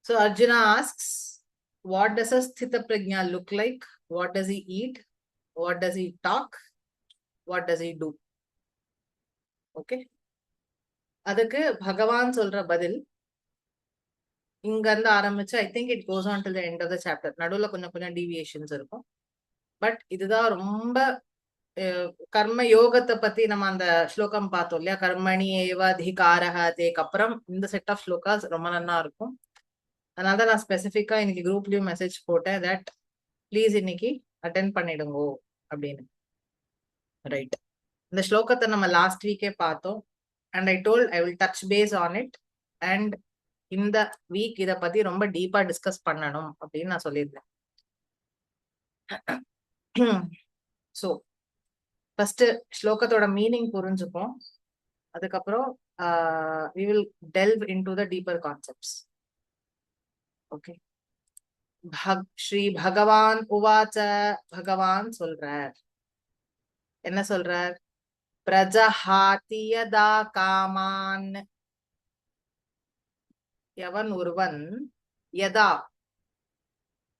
So Arjuna asks, what does a Sthita Prajna look like? What does he eat? What does he talk? What does he do? Okay. அதுக்கு பகவான் சொல்ற பதில் இங்க இருந்து ஆரம்பிச்சு I think it goes on to the end of the chapter. நடுவுல கொஞ்சம் கொஞ்சம் டீவியேஷன்ஸ் இருக்கும். பட் இதுதான் ரொம்ப கர்ம யோகத்தை பத்தி நம்ம அந்த ஸ்லோகம் பார்த்தோம் இல்லையா? கர்மணி ஏவ அதிகாரஹ தேக்கு அப்புறம் இந்த செட் ஆஃப் ஸ்லோகாஸ் ரொம்ப நல்லா இருக்கும். அதனாலதான் நான் ஸ்பெசிஃபிக்கா இன்னைக்கு குரூப்லயும் மெசேஜ் போட்டேன் தட் ப்ளீஸ் இன்னைக்கு அட்டென்ட் பண்ணிடுங்கோ அப்படின்னு. ரைட். இந்த ஸ்லோகத்தை நம்ம லாஸ்ட் வீக்கே பார்த்தோம். And I told I will touch base on it. And இந்த வீக் இத பத்தி ரொம்ப டீப்பா டிஸ்கஸ் பண்ணணும் அப்படின்னு நான் சொல்லியிருந்தேன். சோ ஃபர்ஸ்ட் ஸ்லோகத்தோட மீனிங் புரிஞ்சுப்போம். அதுக்கப்புறம் we will delve into the deeper concepts. Okay. Sri பகவான் உவாச்ச, பகவான் சொல்றார். என்ன சொல்றார்? பிரஜஹாதி யதா காமான், எவன் ஒருவன், யதா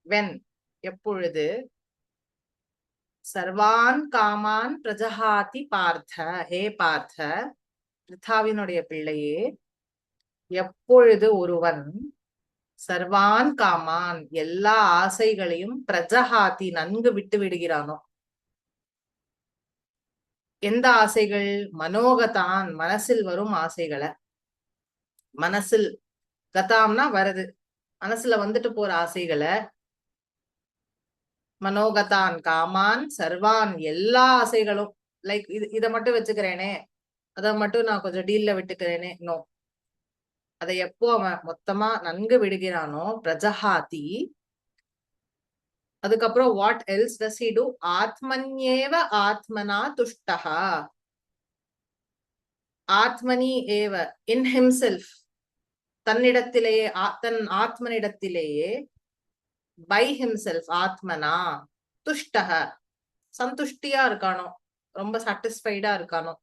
வென் எப்பொழுது, சர்வான் காமான் பிரஜஹாதி பார்த்த, ஹே பார்த்த பிருத்தாவினுடைய பிள்ளையே, எப்பொழுது ஒருவன் சர்வான் காமான் எல்லா ஆசைகளையும் பிரஜஹாதி நன்கு விட்டு விடுகிறானோ. எந்த ஆசைகள்? மனோகதான் மனசில் வரும் ஆசைகளை, மனசில் கதாம்னா வருது, மனசுல வந்துட்டு போற ஆசைகளை, மனோகதான் காமான் சர்வான் எல்லா ஆசைகளும், லைக் இதை மட்டும் வச்சுக்கிறேனே, அதை மட்டும் நான் கொஞ்சம் டீல்ல விட்டுக்கிறேனே, நோ. அதை எப்போ அவன் மொத்தமா நன்கு விடுகிறானோ, பிரஜஹாதி. அதுக்கப்புறம் what else does he do? ஆத்மன்யேவ ஆத்மனா துஷ்டஹா, ஆத்மனி ஏவ இன் ஹிம்செல்ஃப், தன்னிடத்திலேயே, தன் ஆத்மனிடத்திலேயே, பை ஹிம்செல்ஃப் ஆத்மனா, துஷ்டஹ சந்துஷ்டியா இருக்கானோ, ரொம்ப சாட்டிஸ்ஃபைடா இருக்கானோ.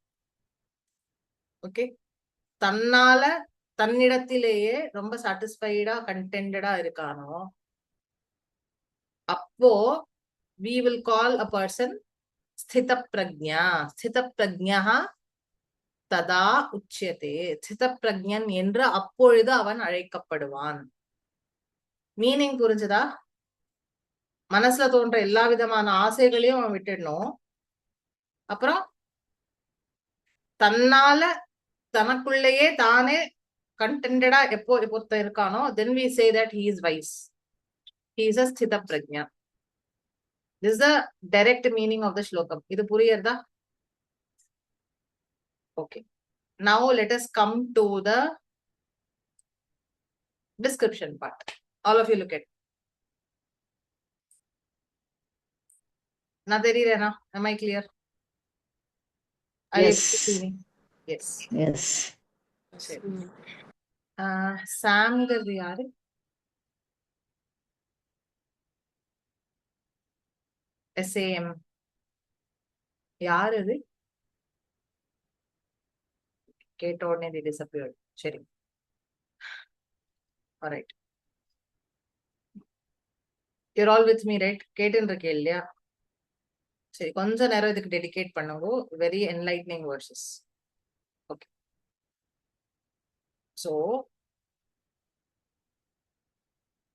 ஓகே. தன்னால தன்னிடத்திலேயே ரொம்ப சாட்டிஸ்ஃபைடா கண்டென்டடா இருக்கானோ, அப்போ we will call a person ஸ்தித பிரக்ஞா. ஸ்தித பிரக்ஞா ததா உச்சியதே, ஸ்தித பிரக்ஞன் என்று அப்பொழுது அவன் அழைக்கப்படுவான். மீனிங் புரிஞ்சுதா? மனசுல தோன்ற எல்லா விதமான ஆசைகளையும் அவன் விட்டுடணும். அப்புறம் தன்னால தனக்குள்ளேயே தானே கண்டென்டடா எப்போ இருக்கானோ, then we say that he is wise. He is a sthita Pragya. This is the direct meaning of the shlokam. இது புரியுறதா? Okay. Now let us come to the description part. All of you look at. நான் தெரியறேனா? Am I clear? Are you able to see me? Yes. Yes. சரி. சாம்ங்கிறது யாரு? SAM யார் இது? கேட்ட உடனே disappeared. சரி. Alright. You're all with me, right? கேட்டுன்னு இருக்கே இல்லையா? சரி, கொஞ்ச நேரம் இதுக்கு டெடிகேட் பண்ணுங்க. Very enlightening verses. Okay. So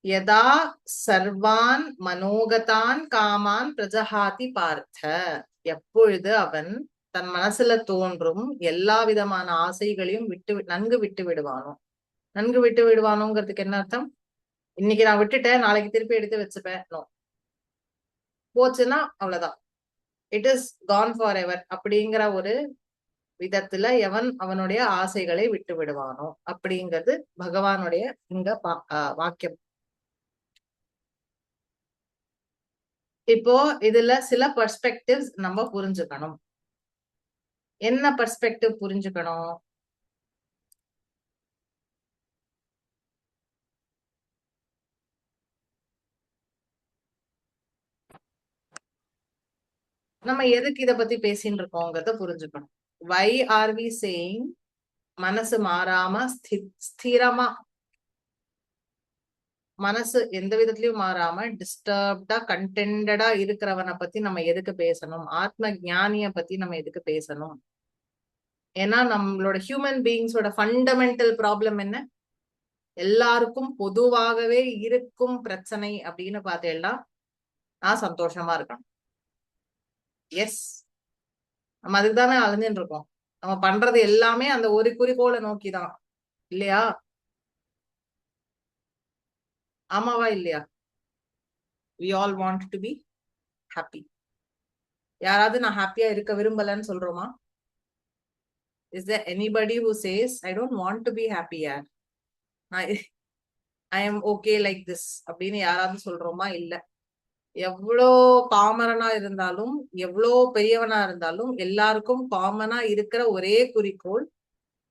யதா சர்வான் மனோகதான் காமான் பிரஜஹாதி பார்த்த, எப்பொழுது அவன் தன் மனசுல தோன்றும் எல்லா விதமான ஆசைகளையும் நன்கு விட்டு விடுவானோ. நன்கு விட்டு விடுவானோங்கிறதுக்கு என்ன அர்த்தம்? இன்னைக்கு நான் விட்டுட்டேன், நாளைக்கு திருப்பி எடுத்து வச்சுப்பேன், நோ. போச்சுன்னா அவ்வளவுதான், it is gone forever அப்படிங்கிற ஒரு விதத்துல எவன் அவனுடைய ஆசைகளை விட்டு விடுவானோ அப்படிங்கிறது பகவானுடைய இங்க வாக்கியம். இப்போ இதுல சில பெர்ஸ்பெக்டிவ்ஸ் நம்ம புரிஞ்சுக்கணும். என்ன பெர்ஸ்பெக்டிவ் புரிஞ்சுக்கணும்? நம்ம எதுக்கு இத பத்தி பேசின்னு இருக்கோங்கிறத புரிஞ்சுக்கணும். வை ஆர் வி சேயிங் மனசு மாறாம ஸ்திரமா மனசு எந்த விதத்திலயும் மாறாம டிஸ்டர்ப்டா கண்டென்டடா இருக்கிறவனை பத்தி நம்ம எதுக்கு பேசணும்? ஆத்ம ஞானிய பத்தி நம்ம எதுக்கு பேசணும்? ஏன்னா நம்மளோட ஹியூமன் பீயிங்ஸோட ஃபண்டமெண்டல் ப்ராப்ளம் என்ன? எல்லாருக்கும் பொதுவாகவே இருக்கும் பிரச்சனை அப்படின்னு பார்த்தேன்னா, நான் சந்தோஷமா இருக்கணும். எஸ், நம்ம அதுக்கு தானே அலைஞ்சுட்டு இருக்கோம். நம்ம பண்றது எல்லாமே அந்த ஒரு குறிக்கோளை நோக்கிதான், இல்லையா? ஆமாவா இல்லையா? we all want to be happy. யாராவது நான் ஹாப்பியா இருக்க விரும்பலன்னு சொல்றோமா? is there anybody who says I don't want to be happy? I am okay like this அப்படின்னு யாராவது சொல்றோமா? இல்ல. எவ்வளோ பாமரனா இருந்தாலும் எவ்வளோ பெரியவனா இருந்தாலும் எல்லாருக்கும் காமனா இருக்கிற ஒரே குறிக்கோள்,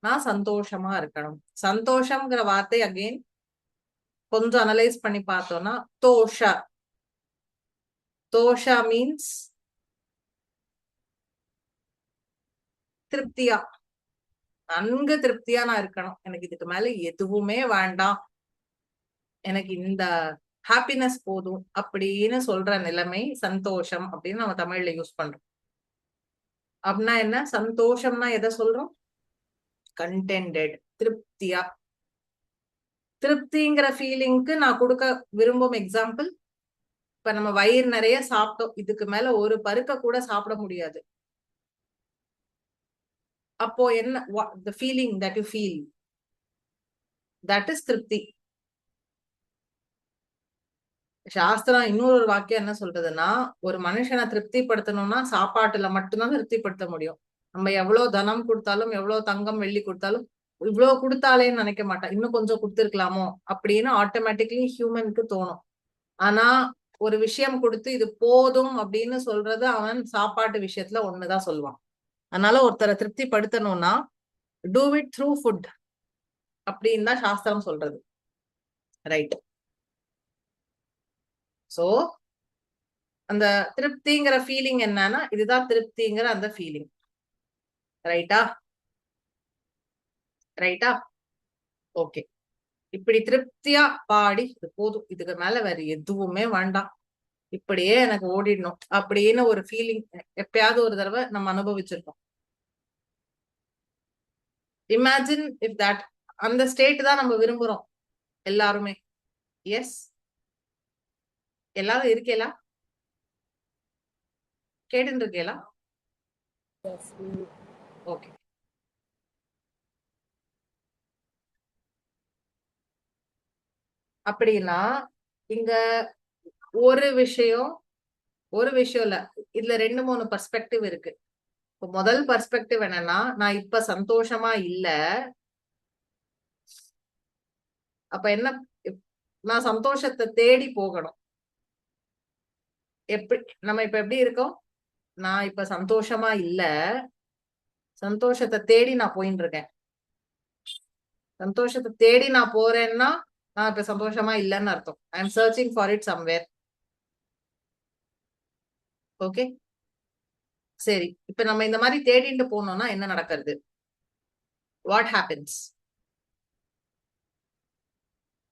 நான் சந்தோஷமா இருக்கணும். சந்தோஷம்ங்கிற வார்த்தை அகைன் கொஞ்சம் அனலைஸ் பண்ணி பார்த்தோம்னா தோஷா. தோஷா மீன்ஸ் திருப்தியா, நன்கு திருப்தியா நான் இருக்கணும். எனக்கு இதுக்கு மேல எதுவுமே வேண்டாம், எனக்கு இந்த ஹாப்பினஸ் போதும் அப்படின்னு சொல்ற நிலைமை சந்தோஷம் அப்படின்னு நம்ம தமிழ்ல யூஸ் பண்றோம். அப்படின்னா என்ன? சந்தோஷம்னா எதை சொல்றோம்? கண்டென்டட், திருப்தியா. திருப்திங்கிற ஃபீலிங்க்கு நான் கொடுக்க விரும்பும் எக்ஸாம்பிள், இப்ப நம்ம வயிறு நிறைய சாப்பிட்டோம், இதுக்கு மேல ஒரு பருக்க கூட சாப்பிட முடியாது. அப்போ என்ன? the feeling that you feel, that is திருப்தி. சாஸ்திரம் இன்னொரு வாக்கியம் என்ன சொல்றதுன்னா, ஒரு மனுஷனை திருப்திப்படுத்தணும்னா சாப்பாட்டுல மட்டும்தான் திருப்திப்படுத்த முடியும். நம்ம எவ்வளவு தனம் கொடுத்தாலும், எவ்வளவு தங்கம் வெள்ளி கொடுத்தாலும், இவ்வளவு கொடுத்தாலேன்னு நினைக்க மாட்டான், இன்னும் கொஞ்சம் கொடுத்துருக்கலாமோ அப்படின்னு ஆட்டோமேட்டிக்லி ஹியூமனுக்கு தோணும். ஆனா ஒரு விஷயம் கொடுத்து இது போதும் அப்படின்னு சொல்றது அவன் சாப்பாட்டு விஷயத்துல ஒண்ணுதான் சொல்லுவான். அதனால ஒருத்தரை திருப்திப்படுத்தணும்னா டூ இட் த்ரூ ஃபுட் அப்படின்னு தான் சாஸ்திரம் சொல்றது. ரைட். சோ அந்த திருப்திங்கிற ஃபீலிங் என்னன்னா, இதுதான் திருப்திங்கிற அந்த ஃபீலிங். ரைட்டா? ரைட்டா? ஓகே. இப்படி திருப்தியா பாடி இது போதும், இதுக்கு மேல வேற எதுவுமே வேண்டாம், இப்படியே எனக்கு ஓடிடணும் அப்படின்னு ஒரு ஃபீலிங் எப்பயாவது ஒரு தடவை நம்ம அனுபவிச்சிருக்கோம். இமேஜின் இஃப் தட், அந்த ஸ்டேட் தான் நம்ம விரும்புறோம் எல்லாருமே. எஸ், எல்லாரும் இருக்கேலா? கேட்டு இருக்கேலா? ஓகே. அப்படின்னா இங்க ஒரு விஷயம் இல்ல, இதுல 2-3 பர்ஸ்பெக்டிவ் இருக்கு. முதல் பர்ஸ்பெக்டிவ் என்னன்னா, நான் இப்ப சந்தோஷமா இல்ல, அப்ப என்ன? நான் சந்தோஷத்தை தேடி போகணும். எப்படி நம்ம இப்ப எப்படி இருக்கோம்? நான் இப்ப சந்தோஷமா இல்ல, சந்தோஷத்தை தேடி நான் போயின்னு இருக்கேன். சந்தோஷத்தை தேடி நான் போறேன்னா நான் இப்ப சந்தோஷமா இல்லைன்னு அர்த்தம். I am searching for it somewhere. Okay, சரி. இப்ப நம்ம இந்த மாதிரி தேடிட்டு போனோம்னா என்ன நடக்கிறது? What happens?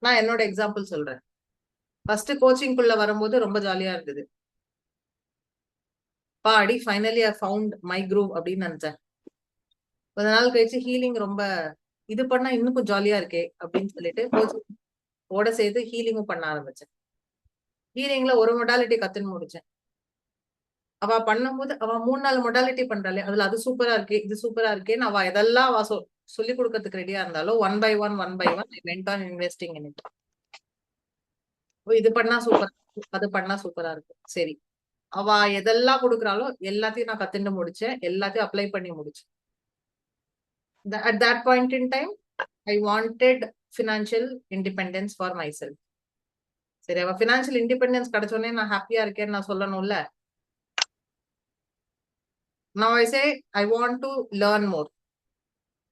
நான் என்னோட எக்ஸாம்பிள் சொல்றேன். ஃபர்ஸ்ட் கோச்சிங்குள்ள வரும்போது ரொம்ப ஜாலியா இருந்தது. Body finally I found my groove அப்படின்னு நினைச்சேன். கொஞ்ச நாள் கழிச்சு ஹீலிங் ரொம்ப இது பண்ணா இன்னும் கொஞ்சம் ஜாலியா இருக்கே அப்படின்னு சொல்லிட்டு கோச்சிங் ஓட சேர்த்து ஹீலிங்கும் பண்ண ஆரம்பிச்சேன். ஹீலிங்ல ஒரு மொடாலிட்டி கத்துன்னு முடிச்சேன். அவ பண்ணும்போது அவ 3-4 மொடாலிட்டி பண்றாளே, அதுல அது சூப்பரா இருக்கு, இது சூப்பரா இருக்கேன்னு அவ எதெல்லாம் அவ சொல்லி கொடுக்கறதுக்கு ரெடியா இருந்தாலும் one by one I went on investing in it. இது பண்ணா சூப்பரா இருக்கு, அது பண்ணா சூப்பரா இருக்கு. சரி, அவ எதெல்லாம் கொடுக்குறாளோ எல்லாத்தையும் நான் கத்துட்டு முடிச்சேன், எல்லாத்தையும் அப்ளை பண்ணி முடிச்சேன். At that point in time, I wanted financial independence for myself. சரி, அவ financial independence கிடைச்சோடனே நான் ஹாப்பியா இருக்கேன்னு நான் சொல்லணும்ல. Now I say I want to learn more.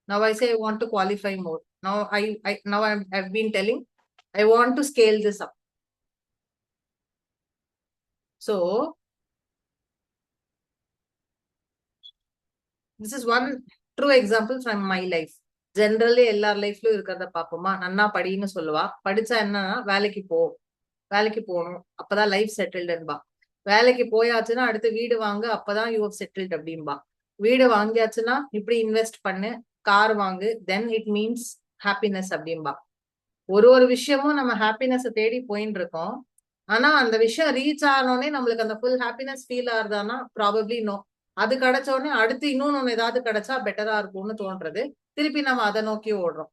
Now I say I want to qualify more. Now I've been telling I want to scale this up. So this is one true example from my life. Generally எல்லார் லைஃப்லயும் இருக்கிறத பாப்போமா? நன்னா படின்னு சொல்லுவா. படிச்சா என்னன்னா வேலைக்கு போ, வேலைக்கு போகணும், அப்பதான் லைஃப் செட்டில்டுன்பா. வேலைக்கு போயாச்சுன்னா அடுத்து வீடு வாங்க, அப்பதான் யூ ஹவ் செட்டில்ட் அப்படின்பா. வீடு வாங்கியாச்சுன்னா இப்படி இன்வெஸ்ட் பண்ணு, கார் வாங்கு, தென் இட் மீன்ஸ் ஹாப்பினஸ் அப்படின்பா. ஒரு விஷயமும் நம்ம ஹாப்பினஸ் தேடி போயின்னு இருக்கோம். ஆனா அந்த விஷயம் ரீச் ஆனோடனே நம்மளுக்கு அந்த ஃபுல் ஹாப்பினஸ் ஃபீல் ஆகுதானா? Probably no. அது கிடைச்ச உடனே அடுத்து இன்னொன்னு ஏதாவது கிடைச்சா பெட்டரா இருக்கும்னு தோன்றது. திருப்பி நம்ம அதை நோக்கி ஓடுறோம்.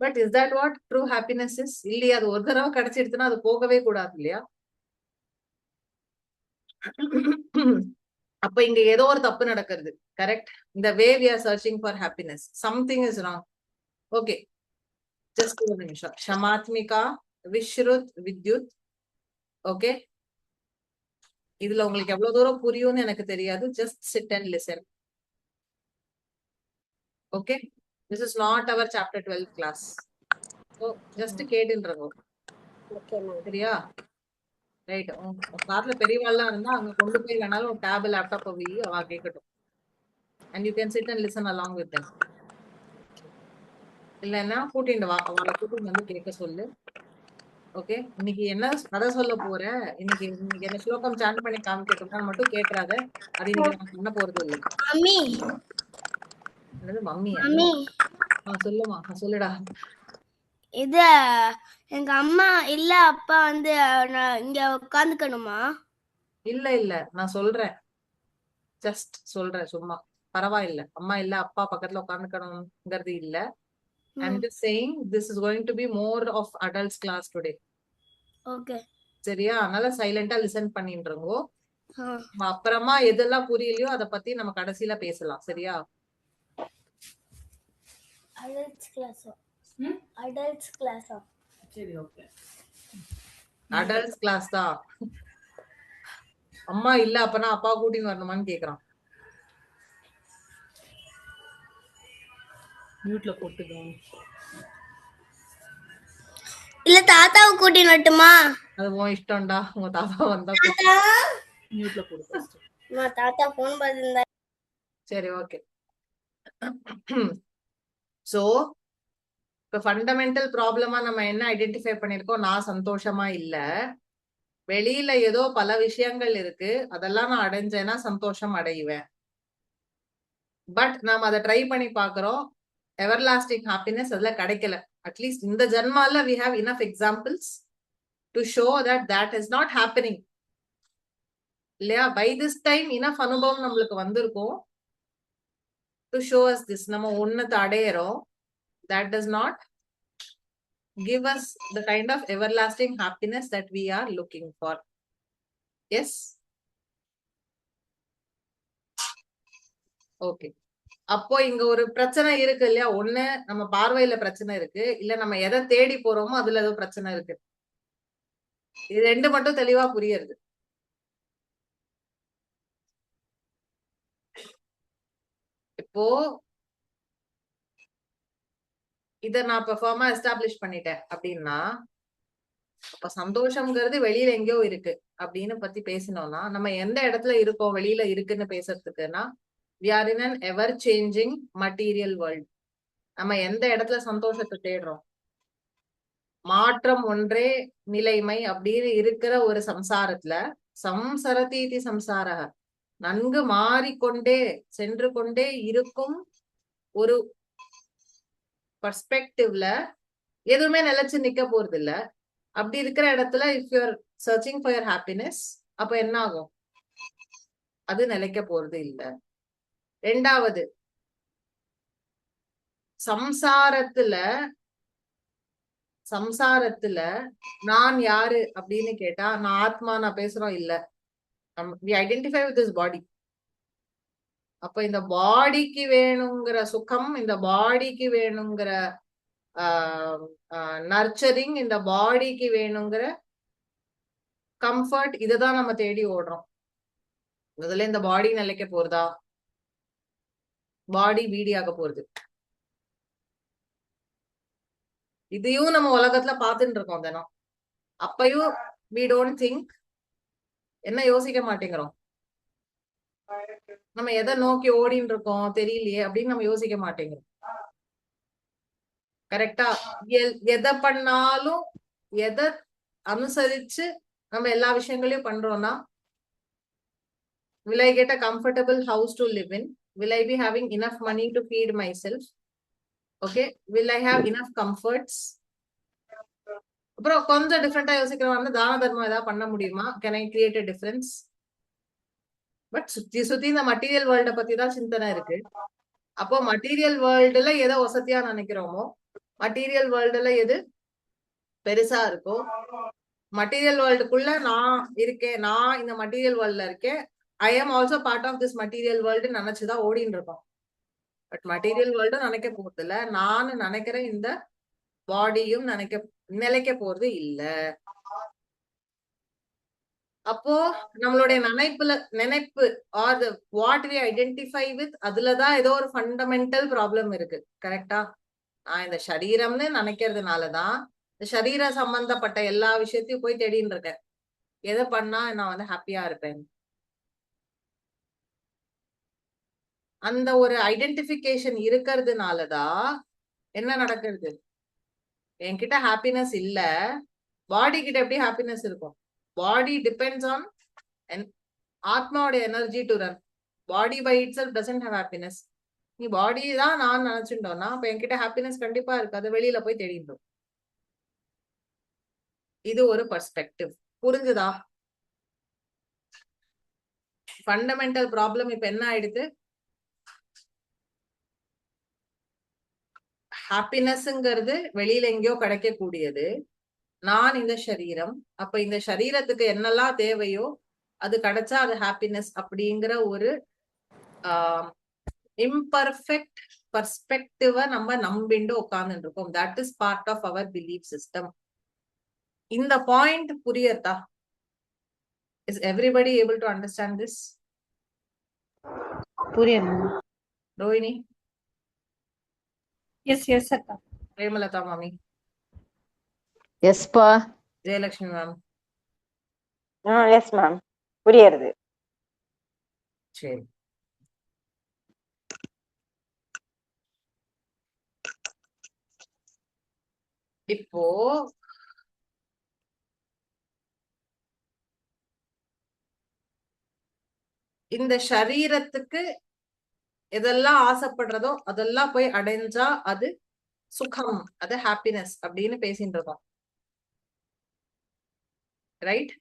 But is that what true happiness is? இல்லையா? அது ஒரு தடவை கிடைச்சிடுச்சுன்னா அது போகவே கூடாது இல்லையா? அப்ப இங்க ஏதோ ஒரு தப்பு நடக்கிறது. கரெக்ட்? இந்த way we are searching for happiness, something is wrong. Okay, just ஒரு நிமிஷம். ஷமாத்மிகா, விஸ்ருத், வித்யுத். ஓகே, இதுல உங்களுக்கு எவ்வளவு தூரம் புரியும்னு எனக்கு தெரியாது. Just sit and listen. Okay, this is not our chapter 12 class. So just கேட்டுன்றோம். சரியா? ரைட். கார்ல பெரியவாள்லாம் இருந்தா அங்க கொண்டு போய் வேணாலும் ஒரு டேப் லேப்டாப் வை, அவ கேட்கட்டும். And you can sit and listen along with them. இல்லைன்னா கூட்டிட்டு வா, அவளை கூட்டிட்டு வந்து கேட்க சொல்லு. ஓகே, இன்னைக்கு என்ன கதை சொல்ல போற, இன்னைக்கு இன்னைக்கு என்ன ஸ்லோகம் சாண்ட் பண்ணி காமிக்கட்டும்னு மட்டும் கேட்டுறாத. அது இன்னைக்கு நான் பண்ண போறது இல்லை. என்னது மம்மியா? சொல்லுமா, சொல்லுடா. இது எங்க அம்மா இல்ல அப்பா வந்து இங்க உட்காந்துக்கணுமா? இல்ல இல்ல, நான் சொல்றேன், ஜஸ்ட் சொல்றேன் சும்மா. பரவாயில்ல, அம்மா இல்ல அப்பா பக்கத்துல உட்காந்துக்கணுங்கிறது இல்ல. I'm just saying this is going to be more of adults class today. Okay, சரியா? அதனால சைலண்டா லிசன் பண்ணிட்டுருங்கோ. அப்புறமா எதெல்லாம் புரியலையோ அதை பத்தி நம்ம கடைசியில பேசலாம். சரியா? அடல்ட்ஸ் கிளாஸா? அடல்ட்ஸ் கிளாஸா? சரி, ஓகே, அடல்ட்ஸ் கிளாஸ் தான். அம்மா இல்ல அப்பனா அப்பா கூட்டின்னு வரணுமான்னு கேக்குறான். மியூட்ல போட்டுக்கோங்க. இல்ல தாத்தாவை கூட்டின்னு வரட்டுமா? அது உன் இஷ்டம்டா. உங்க தாத்தா வந்தா மியூட்ல போடு. தாத்தா போன் பார்த்துருந்தா. சரி, ஓகே. சோ இப்ப ஃபண்டமெண்டல் ப்ராப்ளமா நம்ம என்ன ஐடென்டிஃபை பண்ணிருக்கோம்? நான் சந்தோஷமா இல்ல, வெளியில ஏதோ பல விஷயங்கள் இருக்கு, அதெல்லாம் நான் அடைஞ்சேன்னா சந்தோஷம் அடைவேன். பட் நாம அதை ட்ரை பண்ணி பாக்குறோம், எவர்லாஸ்டிங் ஹாப்பினஸ் அதுல கிடைக்கல. அட்லீஸ்ட் இந்த ஜென்மால we have enough examples to show that that is not happening. இல்லையா? பை திஸ் டைம் இனஃப் அனுபவம் நம்மளுக்கு வந்திருக்கும் to show us this. நம்ம ஒன்னத்தை அடையிறோம், that does not give us the kind of everlasting happiness that we are looking for. Yes? Okay. அப்போ இங்க ஒரு பிரச்சனை இருக்கு இல்லையா? ஒண்ணு நம்ம பார்வையில பிரச்சனை இருக்கு, இல்ல நம்ம எதை தேடி போறோமோ அதுல ஏதோ பிரச்சனை இருக்கு. இது ரெண்டு மட்டும் தெளிவா புரியுது. இப்போ இத நான் பெர்ஃபார்மா எஸ்டாப்ளிஷ் பண்ணிட்டேன் அப்படின்னா, அப்ப சந்தோஷம்ங்கிறது வெளியில எங்கேயோ இருக்கு அப்படின்னு பத்தி பேசினோம்னா, நம்ம எந்த இடத்துல இருக்கோம் வெளியில இருக்குன்னு பேசுறதுக்குன்னா, we are in an ever changing material world. நம்ம எந்த இடத்துல சந்தோஷத்தை தேடுறோம்? மாற்றம் ஒன்றே நிலைமை அப்படின்னு இருக்கிற ஒரு சம்சாரத்துல, சம்சரதீதி சம்சார, நன்கு மாறிக்கொண்டே சென்று கொண்டே இருக்கும் ஒரு பர்ஸ்பெக்டிவ்ல எதுவுமே நிலைச்சு நிக்க போறது இல்ல. அப்படி இருக்கிற இடத்துல if you are searching for your happiness, அப்ப என்ன ஆகும்? அது நிலைக்க போறது இல்ல. ரெண்டாவது, சம்சாரத்துல நான் யாரு அப்படின்னு கேட்டா, நான் ஆத்மா, நான் பேசுறோம் இல்ல, we identify with this body. அப்ப இந்த பாடிக்கு வேணுங்கிற சுகம், இந்த பாடிக்கு வேணுங்கிற நர்ச்சரிங், இந்த பாடிக்கு வேணுங்கிற கம்ஃபர்ட், இதுதான் நம்ம தேடி ஓடுறோம். முதல்ல இந்த பாடி நிலைக்க போறதா? பாடி வீடியாக போறது. இதையும் நம்ம உலகத்துல பாத்துட்டு இருக்கோம் தினம். அப்பயும் we don't think, என்ன யோசிக்க மாட்டேங்கிறோம்? நம்ம எதை நோக்கி ஓடின்னு இருக்கோம் தெரியலையே அப்படின்னு நம்ம யோசிக்க மாட்டேங்கிறோம். கரெக்டா? எதை பண்ணாலும் எதை அனுசரிச்சு நம்ம எல்லா விஷயங்களையும் பண்றோம்னா, will I get a comfortable house to live in? Will I be having enough money to feed myself? Okay, will I have enough comforts? அப்புறம் கொஞ்சம் டிஃப்ரெண்டா யோசிக்கிறவங்க தான தர்மம் ஏதாவது பண்ண முடியுமா? Can I create a difference? But சுத்தி சுத்தி இந்த மெட்டீரியல் வேர்ல்ட பத்தி தான் சிந்தனை இருக்கு. அப்போ மெட்டீரியல் வேர்ல்டுல எதை வசதியா நினைக்கிறோமோ, மெட்டீரியல் வேர்ல்டுல எது பெருசா இருக்கோ, மெட்டீரியல் வேர்ல்டுக்குள்ள நான் இருக்கேன், நான் இந்த மெட்டீரியல் வேர்ல்ட்ல இருக்கேன், I am also part of this material world நினைச்சுதான் ஓடின்னு இருக்கோம். பட் மெட்டீரியல் வேர்ல்டு நினைக்க போறது இல்ல, நான் நினைக்கிற இந்த பாடியும் நிலைக்க போறது இல்ல. அப்போ நம்மளுடைய நினைப்பு or what we identify with, அதுலதான் ஏதோ ஒரு ஃபண்டமெண்டல் ப்ராப்ளம் இருக்கு. கரெக்டா? நான் இந்த சரீரம்னு நினைக்கிறதுனாலதான் இந்த சரீர சம்பந்தப்பட்ட எல்லா விஷயத்தையும் போய் தேடின்னு இருக்கேன். எதை பண்ணா நான் வந்து ஹாப்பியா இருப்பேன். அந்த ஒரு ஐடென்டிபிகேஷன் இருக்கிறதுனாலதான் என்ன நடக்கிறது? என்கிட்ட ஹாப்பினஸ் இல்ல, பாடி கிட்ட எப்படி ஹாப்பினஸ் இருக்கும்? பாடி டிபெண்ட்ஸ் ஆன் ஆத்மாவோட energy to run. Body by itself doesn't have happiness. நீ பாடி தான் நான் நினைச்சுட்டோம்னா அப்ப என்கிட்ட ஹாப்பினஸ் கண்டிப்பா இருக்காது, வெளியில போய் தேடிட்டோம். இது ஒரு பர்ஸ்பெக்டிவ். புரிஞ்சுதா? ஃபண்டமெண்டல் ப்ராப்ளம் இப்ப என்ன ஆயிடுது? ஹாப்பினஸ்ங்கிறது வெளியில எங்கேயோ கிடைக்கக்கூடியது, நான் இந்த சரீரம். அப்ப இந்த சரீரத்துக்கு என்னெல்லாம் தேவையோ அது கிடைச்சா அது ஹாப்பினஸ் அப்படிங்கிற ஒரு இம்பர்ஃபெக்ட் பர்ஸ்பெக்டிவ நம்ம நம்பிண்டு உட்கார்ந்து இருக்கோம். That is part of our belief system. இந்த பாயிண்ட் புரியதா? Is everybody able to understand this? புரியுது. ரோஹிணி? எஸ் எஸ் அக்கா. பிரேமலதா மாமி? எஸ் பா. ஜெயலட்சுமி மேம்? எஸ் மேம், புரியுது. சரி. இப்போ இந்த சரீரத்துக்கு எதெல்லாம் ஆசைப்படுறதோ அதெல்லாம் போய் அடைஞ்சா அது சுகம், அது ஹாப்பினஸ் அப்படின்னு பேசிட்டு இருக்கோம். ரைட்?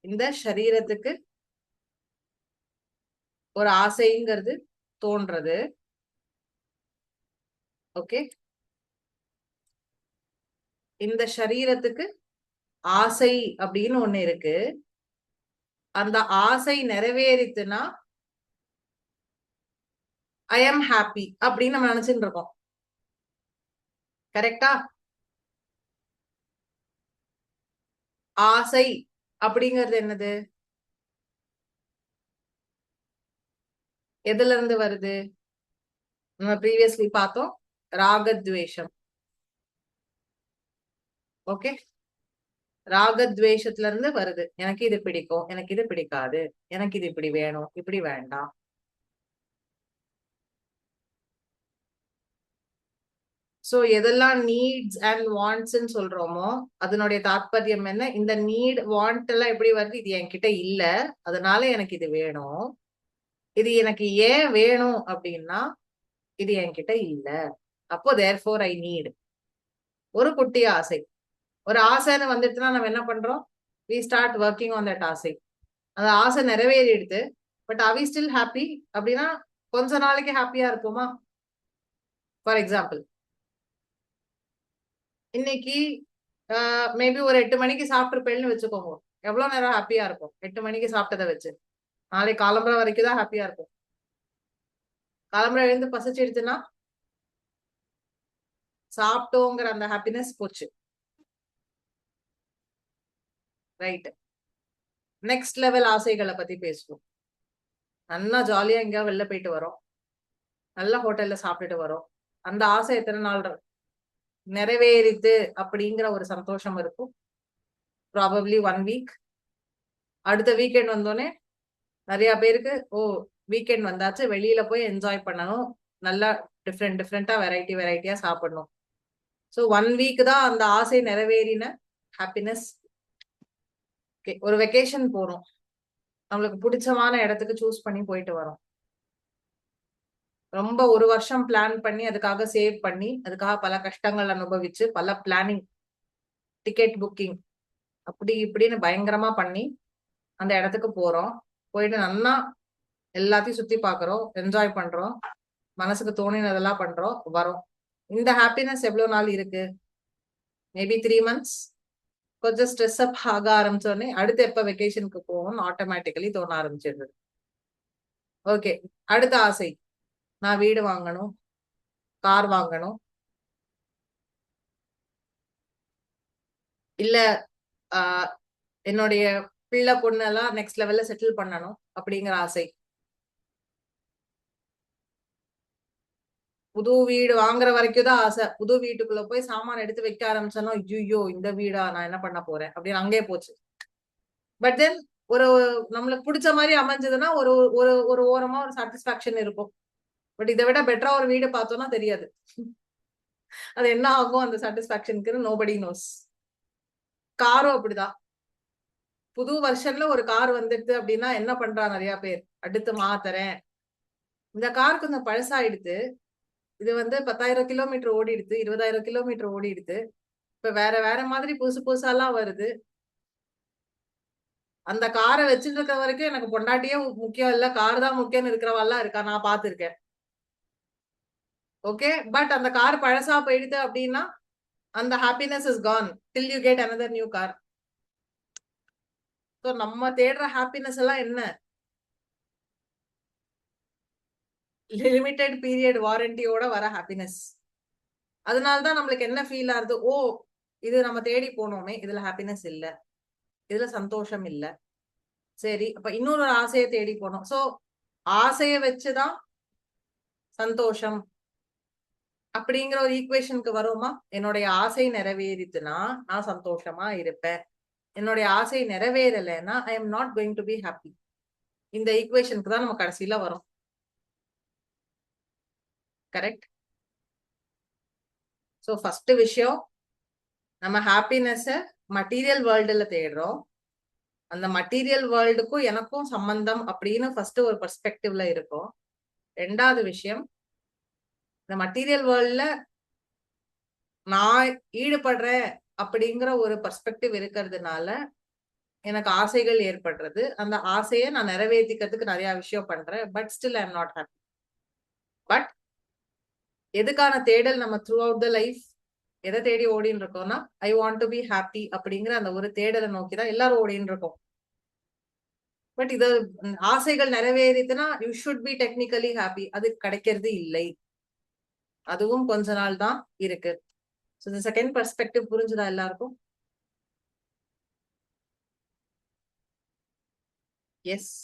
இந்த சரீரத்துக்கு ஒரு ஆசைங்கிறது தோன்றது. ஓகே, இந்த சரீரத்துக்கு ஆசை அப்படின்னு ஒண்ணு இருக்கு. அந்த ஆசை நிறைவேறித்துனா ஐ எம் ஹாப்பி அப்படின்னு நம்ம நினைச்சுட்டு இருக்கோம். கரெக்டா? ஆசை அப்படிங்கிறது என்னது? எதுல இருந்து வருது? நம்ம ப்ரீவியஸ்லி பார்த்தோம், ராகத்வேஷம். ஓகே, ராகத்வேஷத்துல இருந்து வருது. எனக்கு இது பிடிக்கும், எனக்கு இது பிடிக்காது, எனக்கு இது இப்படி வேணும், இப்படி வேண்டாம். சோ எதெல்லாம் நீட்ஸ் அண்ட் வாண்ட்ஸ்ன்னு சொல்றோமோ அதனுடைய தாற்பயம் என்ன? இந்த நீட் வாண்ட் எல்லாம் எப்படி வருது? இது என்கிட்ட இல்ல, அதனால எனக்கு இது வேணும். இது எனக்கு ஏன் வேணும் அப்படின்னா இது என்கிட்ட இல்ல, அப்போ தேர்ஃபோர் ஐ நீட். ஒரு குட்டி ஆசை, ஒரு ஆசைன்னு வந்துட்டுனா நம்ம என்ன பண்றோம்? we start working on that ஆசை. அந்த ஆசை நிறைவேறிடுது, but are we still happy அப்படின்னா கொஞ்ச நாளைக்கு ஹாப்பியா இருப்போமா? ஃபார் எக்ஸாம்பிள், இன்னைக்கு மேபி ஒரு 8 மணிக்கு சாப்பிட்டுருப்பேன்னு வச்சுக்கோங்க, எவ்வளவு நேரம் ஹாப்பியா இருக்கும்? 8 மணிக்கு சாப்பிட்டதை வச்சு நாளைக்கு காலம்பரை வரைக்கும் தான் ஹாப்பியா இருக்கும். காலம்பரை எழுந்து பசிச்சிடுச்சுன்னா சாப்பிட்டோங்கிற அந்த ஹாப்பினஸ் போச்சு. ரைட்? நெக்ஸ்ட் லெவல் ஆசைகளை பத்தி பேசுவோம். நல்லா ஜாலியா எங்கேயா வெளில போயிட்டு வரோம், நல்ல ஹோட்டல்ல சாப்பிட்டுட்டு வரோம், அந்த ஆசை எத்தனை நாள் நிறைவேறிது அப்படிங்கிற ஒரு சந்தோஷம் இருக்கும். Probably 1 week. அடுத்த வீக்கெண்ட் வந்தோடனே நிறைய பேருக்கு ஓ வீக்கெண்ட் வந்தாச்சு, வெளியில போய் என்ஜாய் பண்ணணும், நல்லா டிஃப்ரெண்டா வெரைட்டியா சாப்பிடணும். ஸோ 1 வீக் தான் அந்த ஆசை நிறைவேறின ஹாப்பினஸ். ஒரு வெக்கேஷன் போறோம், நம்மளுக்கு பிடிச்சமான இடத்துக்கு சூஸ் பண்ணி போயிட்டு வரோம். ரொம்ப 1 வருஷம் பிளான் பண்ணி அதுக்காக சேவ் பண்ணி அதுக்காக பல கஷ்டங்கள் அனுபவிச்சு பல பிளானிங், டிக்கெட் புக்கிங் அப்படி இப்படின்னு பயங்கரமா பண்ணி அந்த இடத்துக்கு போறோம். போயிட்டு நல்லா எல்லாத்தையும் சுத்தி பாக்குறோம், என்ஜாய் பண்றோம், மனசுக்கு தோணினதெல்லாம் பண்றோம், வரோம். இந்த ஹாப்பினஸ் எவ்வளவு நாள் இருக்கு? Maybe 3 months. கொஞ்சம் ஸ்ட்ரெஸ் அப் ஆக ஆரம்பிச்சோடனே அடுத்து எப்ப வெக்கேஷனுக்கு போகணும்னு ஆட்டோமேட்டிக்கலி தோண ஆரம்பிச்சிருது. ஓகே, அடுத்த ஆசை, நான் வீடு வாங்கணும், கார் வாங்கணும், இல்ல என்னுடைய பிள்ளை பொண்ணு எல்லாம் நெக்ஸ்ட் லெவல்ல செட்டில் பண்ணணும் அப்படிங்கிற ஆசை. புது வீடு வாங்குற வரைக்கும் தான் ஆசை. புது வீட்டுக்குள்ள போய் சாமான் எடுத்து வைக்க ஆரம்பிச்சோன்னா ஐயோ இந்த வீடா, நான் என்ன பண்ண போறேன் அப்படின்னு அங்கே போச்சு. பட் தென் ஒரு நம்மளுக்கு பிடிச்ச மாதிரி அமைஞ்சதுன்னா ஒரு ஒரு ஒரு ஓரமா ஒரு சாட்டிஸ்பாக்சன் இருக்கும். பட் இதை விட பெட்டரா ஒரு வீடு பார்த்தோம்னா தெரியாது அது என்ன ஆகும் அந்த சாட்டிஸ்பாக்சனுக்கு, நோபடி நோஸ். காரும் அப்படிதான். புது வருஷன்ல ஒரு கார் வந்துடுது அப்படின்னா என்ன பண்றா நிறைய பேர், அடுத்து மாத்துறேன், இந்த கார் கொஞ்சம் பழசாயிடுது, இது 10,000 கிலோமீட்டர் ஓடிடுது, 20,000 கிலோமீட்டர் ஓடிடுது, இப்ப வேற மாதிரி புதுசாலாம் வருது, அந்த காரை வச்சுட்டு இருக்க வரைக்கும் எனக்கு பொண்டாட்டியே முக்கியம் இல்ல, கார் தான் முக்கியம்னு இருக்கிறவெல்லாம் இருக்கா, நான் பாத்துருக்கேன். ஓகே, பட் அந்த கார் பழசா போயிடுது அப்படின்னா அந்த happiness is gone till you get another new car. So நம்ம தேடுற ஹாப்பினஸ் எல்லாம் என்ன? லிமிடெட் பீரியட் வாரண்டியோட வர ஹாப்பினஸ். அதனாலதான் நம்மளுக்கு என்ன ஃபீல் ஆகுது, ஓ இது நம்ம தேடி போனோமே, இதுல ஹாப்பினஸ் இல்ல, இதுல சந்தோஷம் இல்ல, சரி அப்ப இன்னொரு ஆசையை தேடி போனோம். சோ ஆசைய வச்சுதான் சந்தோஷம் அப்படிங்கிற ஒரு ஈக்குவேஷனுக்கு வருமா? என்னுடைய ஆசை நிறைவேறிதுன்னா நான் சந்தோஷமா இருப்பேன், என்னுடைய ஆசை நிறைவேறலைன்னா I am not going to be happy. இந்த ஈக்குவேஷனுக்கு தான் நம்ம கடைசியில வரும். கரெக்ட்? ஸோ ஃபர்ஸ்ட் விஷயம், நம்ம ஹாப்பினஸ் மட்டீரியல் வேர்ல்டுல தேடுறோம். அந்த மட்டீரியல் வேர்ல்டுக்கும் எனக்கும் சம்பந்தம் அப்படின்னு ஃபர்ஸ்ட் ஒரு பெர்ஸ்பெக்டிவ்ல இருக்கும். ரெண்டாவது விஷயம், இந்த மட்டீரியல் வேர்ல்ட்ல நான் ஈடுபடுறேன் அப்படிங்கிற ஒரு பெர்ஸ்பெக்டிவ் இருக்கிறதுனால எனக்கு ஆசைகள் ஏற்படுறது. அந்த ஆசையை நான் நிறைவேற்றிக்கிறதுக்கு நிறைய விஷயம் பண்றேன், but still I am not happy. But எதுக்கான தேடல் நம்ம த்ரூ அவுட் த லைஃப் எதை தேடி ஓடின்னு இருக்கோம்னா I want to be happy அப்படிங்கிற அந்த ஒரு தேடலை நோக்கிதான் எல்லாரும் ஓடின்னு இருக்கோம். பட் இது ஆசைகள் நிறைவேறிதுன்னா you should be technically happy, அது கிடைக்கிறது இல்லை, அதுவும் கொஞ்ச நாள் தான் இருக்கு. ஸோ இந்த செகண்ட் பெர்ஸ்பெக்டிவ் புரிஞ்சுதா எல்லாருக்கும்? எஸ்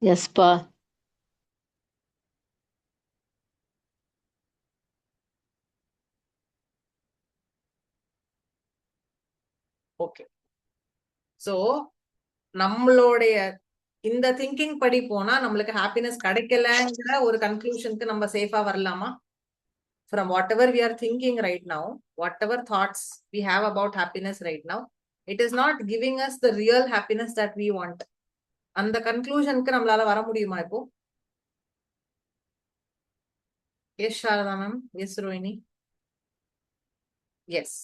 எஸ்பா. ஓகே. சோ நம்மளுடைய இந்த திங்கிங் படி போனா நம்மளுக்கு ஹாப்பினஸ் கிடைக்கலங்கிற ஒரு கன்க்ளூஷனுக்கு நம்ம சேஃபா வரலாமா? From whatever we are thinking right now, whatever thoughts we have about happiness right now, it is not giving us the real happiness that we want. அந்த கன்க்ளூஷனுக்கு நம்மளால வர முடியுமா இப்போ? Yes Sharada ma'am, yes Rohini, yes.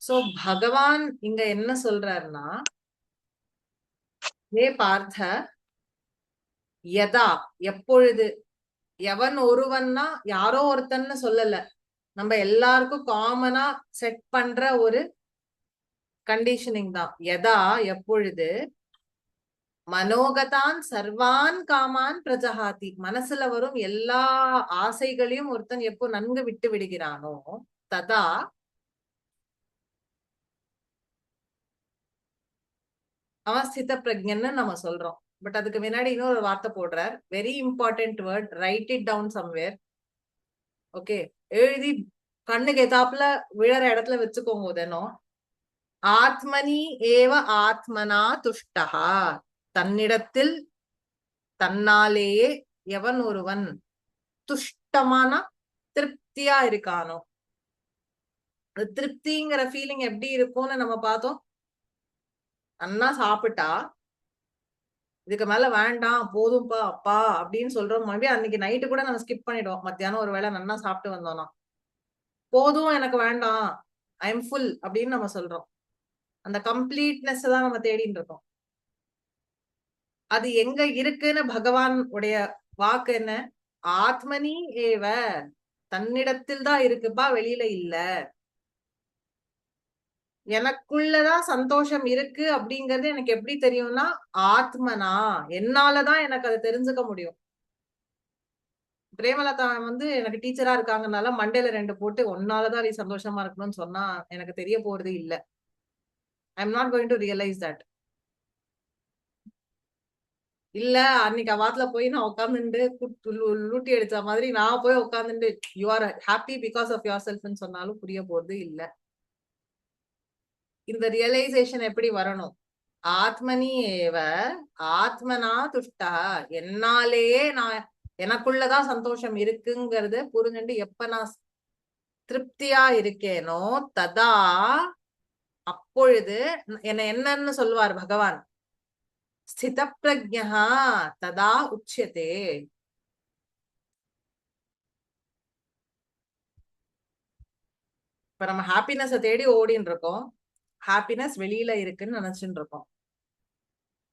So Bhagavan இங்க என்ன சொல்றாருன்னா, ஹே பார்த்த, யதா எப்பொழுது, எவன் ஒருவன்னா யாரோ ஒருத்தன்னு சொல்லல, நம்ம எல்லாருக்கும் காமனா செட் பண்ற ஒரு கண்டிஷனிங் தான். யதா எப்பொழுது, மனோகதான் சர்வான் காமான் பிரஜஹாதி, மனசுல வரும் எல்லா ஆசைகளையும் ஒருத்தன் எப்போ நன்கு விட்டு விடுகிறானோ, ததா அவன் ஸ்தித பிரஜன்னு நம்ம சொல்றோம். பட் அதுக்கு முன்னாடி இன்னொரு வார்த்தை போடுறார், very important word, write it down somewhere. Okay, எழுதி கண்ணுக்கு எதாப்புல விழற இடத்துல வச்சுக்கோங்க. தினம் ஆத்மனி ஏவ ஆத்மனா துஷ்டஹா, தன்னிடத்தில் தன்னாலேயே எவன் ஒருவன் துஷ்டமான திருப்தியா இருக்கானோ. திருப்திங்கிற ஃபீலிங் எப்படி இருக்கும்னு நம்ம பார்த்தோம். நன்னா சாப்பிட்டா இதுக்கு மேல வேண்டாம் போதும்பா அப்பா அப்படின்னு சொல்றோம். மறுபடியும் அன்னைக்கு நைட்டு கூட நம்ம ஸ்கிப் பண்ணிடுவோம். மத்தியானம் ஒரு வேளை நன்னா சாப்பிட்டு வந்தோம்னா போதும் எனக்கு வேண்டாம் ஐ எம் ஃபுல் அப்படின்னு நம்ம சொல்றோம். அந்த கம்ப்ளீட்னஸ் தான் நம்ம தேடிட்டு இருக்கோம். அது எங்க இருக்குன்னு பகவான் உடைய வாக்கு என்ன? ஆத்மனி ஏவ, தன்னிடத்தில் தான் இருக்குப்பா, வெளியில இல்ல. எனக்குள்ளதான் சந்தோஷம் இருக்கு அப்படிங்கறது எனக்கு எப்படி தெரியும்னா, ஆத்மனா, என்னாலதான் எனக்கு அதை தெரிஞ்சுக்க முடியும். பிரேமலதா வந்து எனக்கு டீச்சரா இருக்காங்கனால மண்டேல 2 போட்டு ஒன்னாலதான் நீ சந்தோஷமா இருக்கணும்னு சொன்னா எனக்கு தெரிய போறது இல்ல. ஐ am not going to realise that. இல்ல அன்னைக்கு அவாத்துல போய் நான் உட்காந்துட்டு லூட்டி அடிச்ச மாதிரி நான் போய் உட்காந்துட்டு you are happy because of your செல்ஃப்னு சொன்னாலும் புரிய போறது இல்ல. இந்த ரியலைசேஷன் எப்படி வரணும்? ஆத்மனி ஏவ ஆத்மனா துஷ்டா, என்னாலேயே நான் எனக்குள்ளதான் சந்தோஷம் இருக்குங்கிறது புரிஞ்சுட்டு எப்ப நான் திருப்தியா இருக்கேனோ ததா, அப்பொழுது என்னன்னு சொல்லுவார் பகவான், ஸ்தித பிரஜ்ஞா ததா உச்சியதே. இப்ப நம்ம ஹாப்பினஸ தேடி ஓடின்னு இருக்கோம். ஹாப்பினஸ் வெளியில இருக்குன்னு நினைச்சுட்டு இருக்கோம்.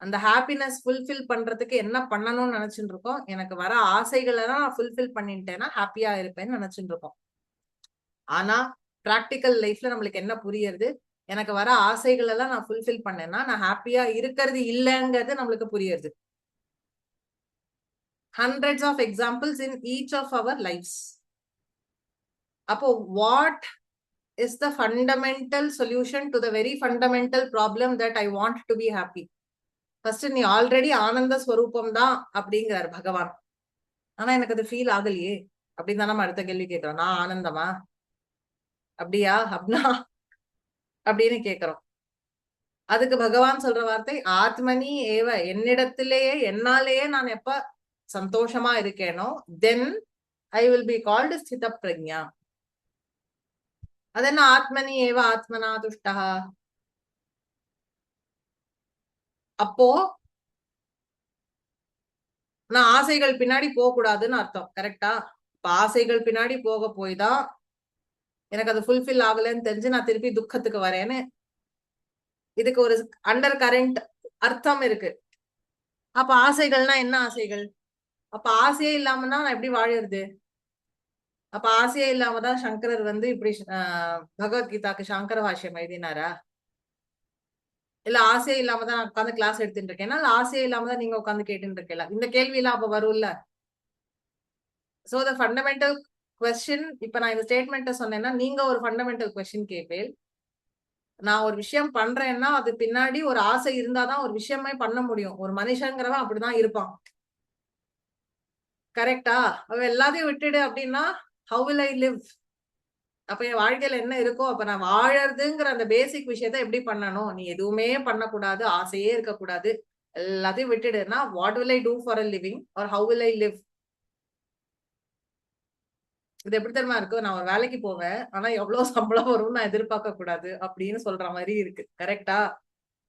அந்த ஹாப்பினஸ் ஃபுல்ஃபில் பண்றதுக்கு என்ன பண்ணணும்னு நினைச்சுட்டு இருக்கோம். எனக்கு வர ஆசைகளை தான் ஃபுல்ஃபில் பண்ணிட்டேன்னா ஹாப்பியா இருப்பேன்னு நினைச்சுட்டு இருக்கோம். ஆனா பிராக்டிக்கல் லைஃப்ல நம்மளுக்கு என்ன புரியுது? எனக்கு வர ஆசைகள் எல்லாம் நான் ஃபுல்ஃபில் பண்ணேன்னா நான் ஹாப்பியா இருக்கிறது இல்லைங்கிறது நம்மளுக்கு புரியுது. hundreds of examples in each of our lives. அப்போ what is the fundamental solution to the very fundamental problem that I want to be happy? First நீ ஆல்ரெடி ஆனந்த ஸ்வரூபம் தான் அப்படிங்கிறார் பகவான். ஆனா எனக்கு அது ஃபீல் ஆகலையே அப்படின்னு தான் நம்ம அடுத்த கேள்வி கேட்கிறோம். நான் ஆனந்தமா அப்படியா அப்படின்னா அப்படின்னு கேட்கிறோம். அதுக்கு பகவான் சொல்ற வார்த்தை ஆத்மனி ஏவ, என்னிடத்திலேயே என்னாலேயே நான் எப்ப சந்தோஷமா இருக்கேனோ தென் I will be called ஸ்தித Prajna. அது என்ன ஆத்மனி ஏவ ஆத்மனா துஷ்டா? அப்போ நான் ஆசைகள் பின்னாடி போக கூடாதுன்னு அர்த்தம். கரெக்டா? இப்ப ஆசைகள் பின்னாடி போக போய் தான் எனக்கு அது ஃபுல்ஃபில் ஆகலன்னு தெரிஞ்சு நான் திருப்பி துக்கத்துக்கு வரேன்னு இதுக்கு ஒரு அண்டர் கரண்ட் அர்த்தம் இருக்கு. அப்ப ஆசைகள்னா என்ன ஆசைகள்? அப்ப ஆசையே இல்லாமன்னா நான் எப்படி வாழறது? அப்ப ஆசையே இல்லாமதான் சங்கரர் வந்து இப்படி பகவத்கீதாக்கு சங்கர பாஷ்யம் எழுதினாரா? இல்ல ஆசையே இல்லாம தான் நான் உட்காந்து கிளாஸ் எடுத்துட்டு இருக்கேன்னா, இல்ல ஆசையே இல்லாம தான் நீங்க உட்காந்து கேட்டுட்டு இருக்கலாம். இந்த கேள்வி எல்லாம் அப்ப வரும்ல. சோ த ஃபண்டமெண்டல் கொஸ்டின், இப்ப நான் இந்த ஸ்டேட்மெண்ட்டை சொன்னேன்னா நீங்க ஒரு ஃபண்டமெண்டல் கொஸ்டின் கேட்பேன். நான் ஒரு விஷயம் பண்றேன்னா அது பின்னாடி ஒரு ஆசை இருந்தாதான் ஒரு விஷயமே பண்ண முடியும். ஒரு மனுஷங்கிறவன் அப்படிதான் இருப்பான். கரெக்டா? அவ எல்லாத்தையும் விட்டுடு அப்படின்னா ஹவு வில் ஐ லிவ்? அப்ப என் வாழ்க்கையில என்ன இருக்கோ அப்ப நான் வாழறதுங்கிற அந்த பேசிக் விஷயத்த எப்படி பண்ணணும்? நீ எதுவுமே பண்ணக்கூடாது, ஆசையே இருக்கக்கூடாது, எல்லாத்தையும் விட்டுடுனா what will I do for a living or how will I live? இது எப்படி தெரியுமா இருக்கு? நான் ஒரு வேலைக்கு போவேன், ஆனா எவ்வளவு சம்பளம் வரும்னு நான் எதிர்பார்க்க கூடாது அப்படின்னு சொல்ற மாதிரி இருக்கு. கரெக்டா?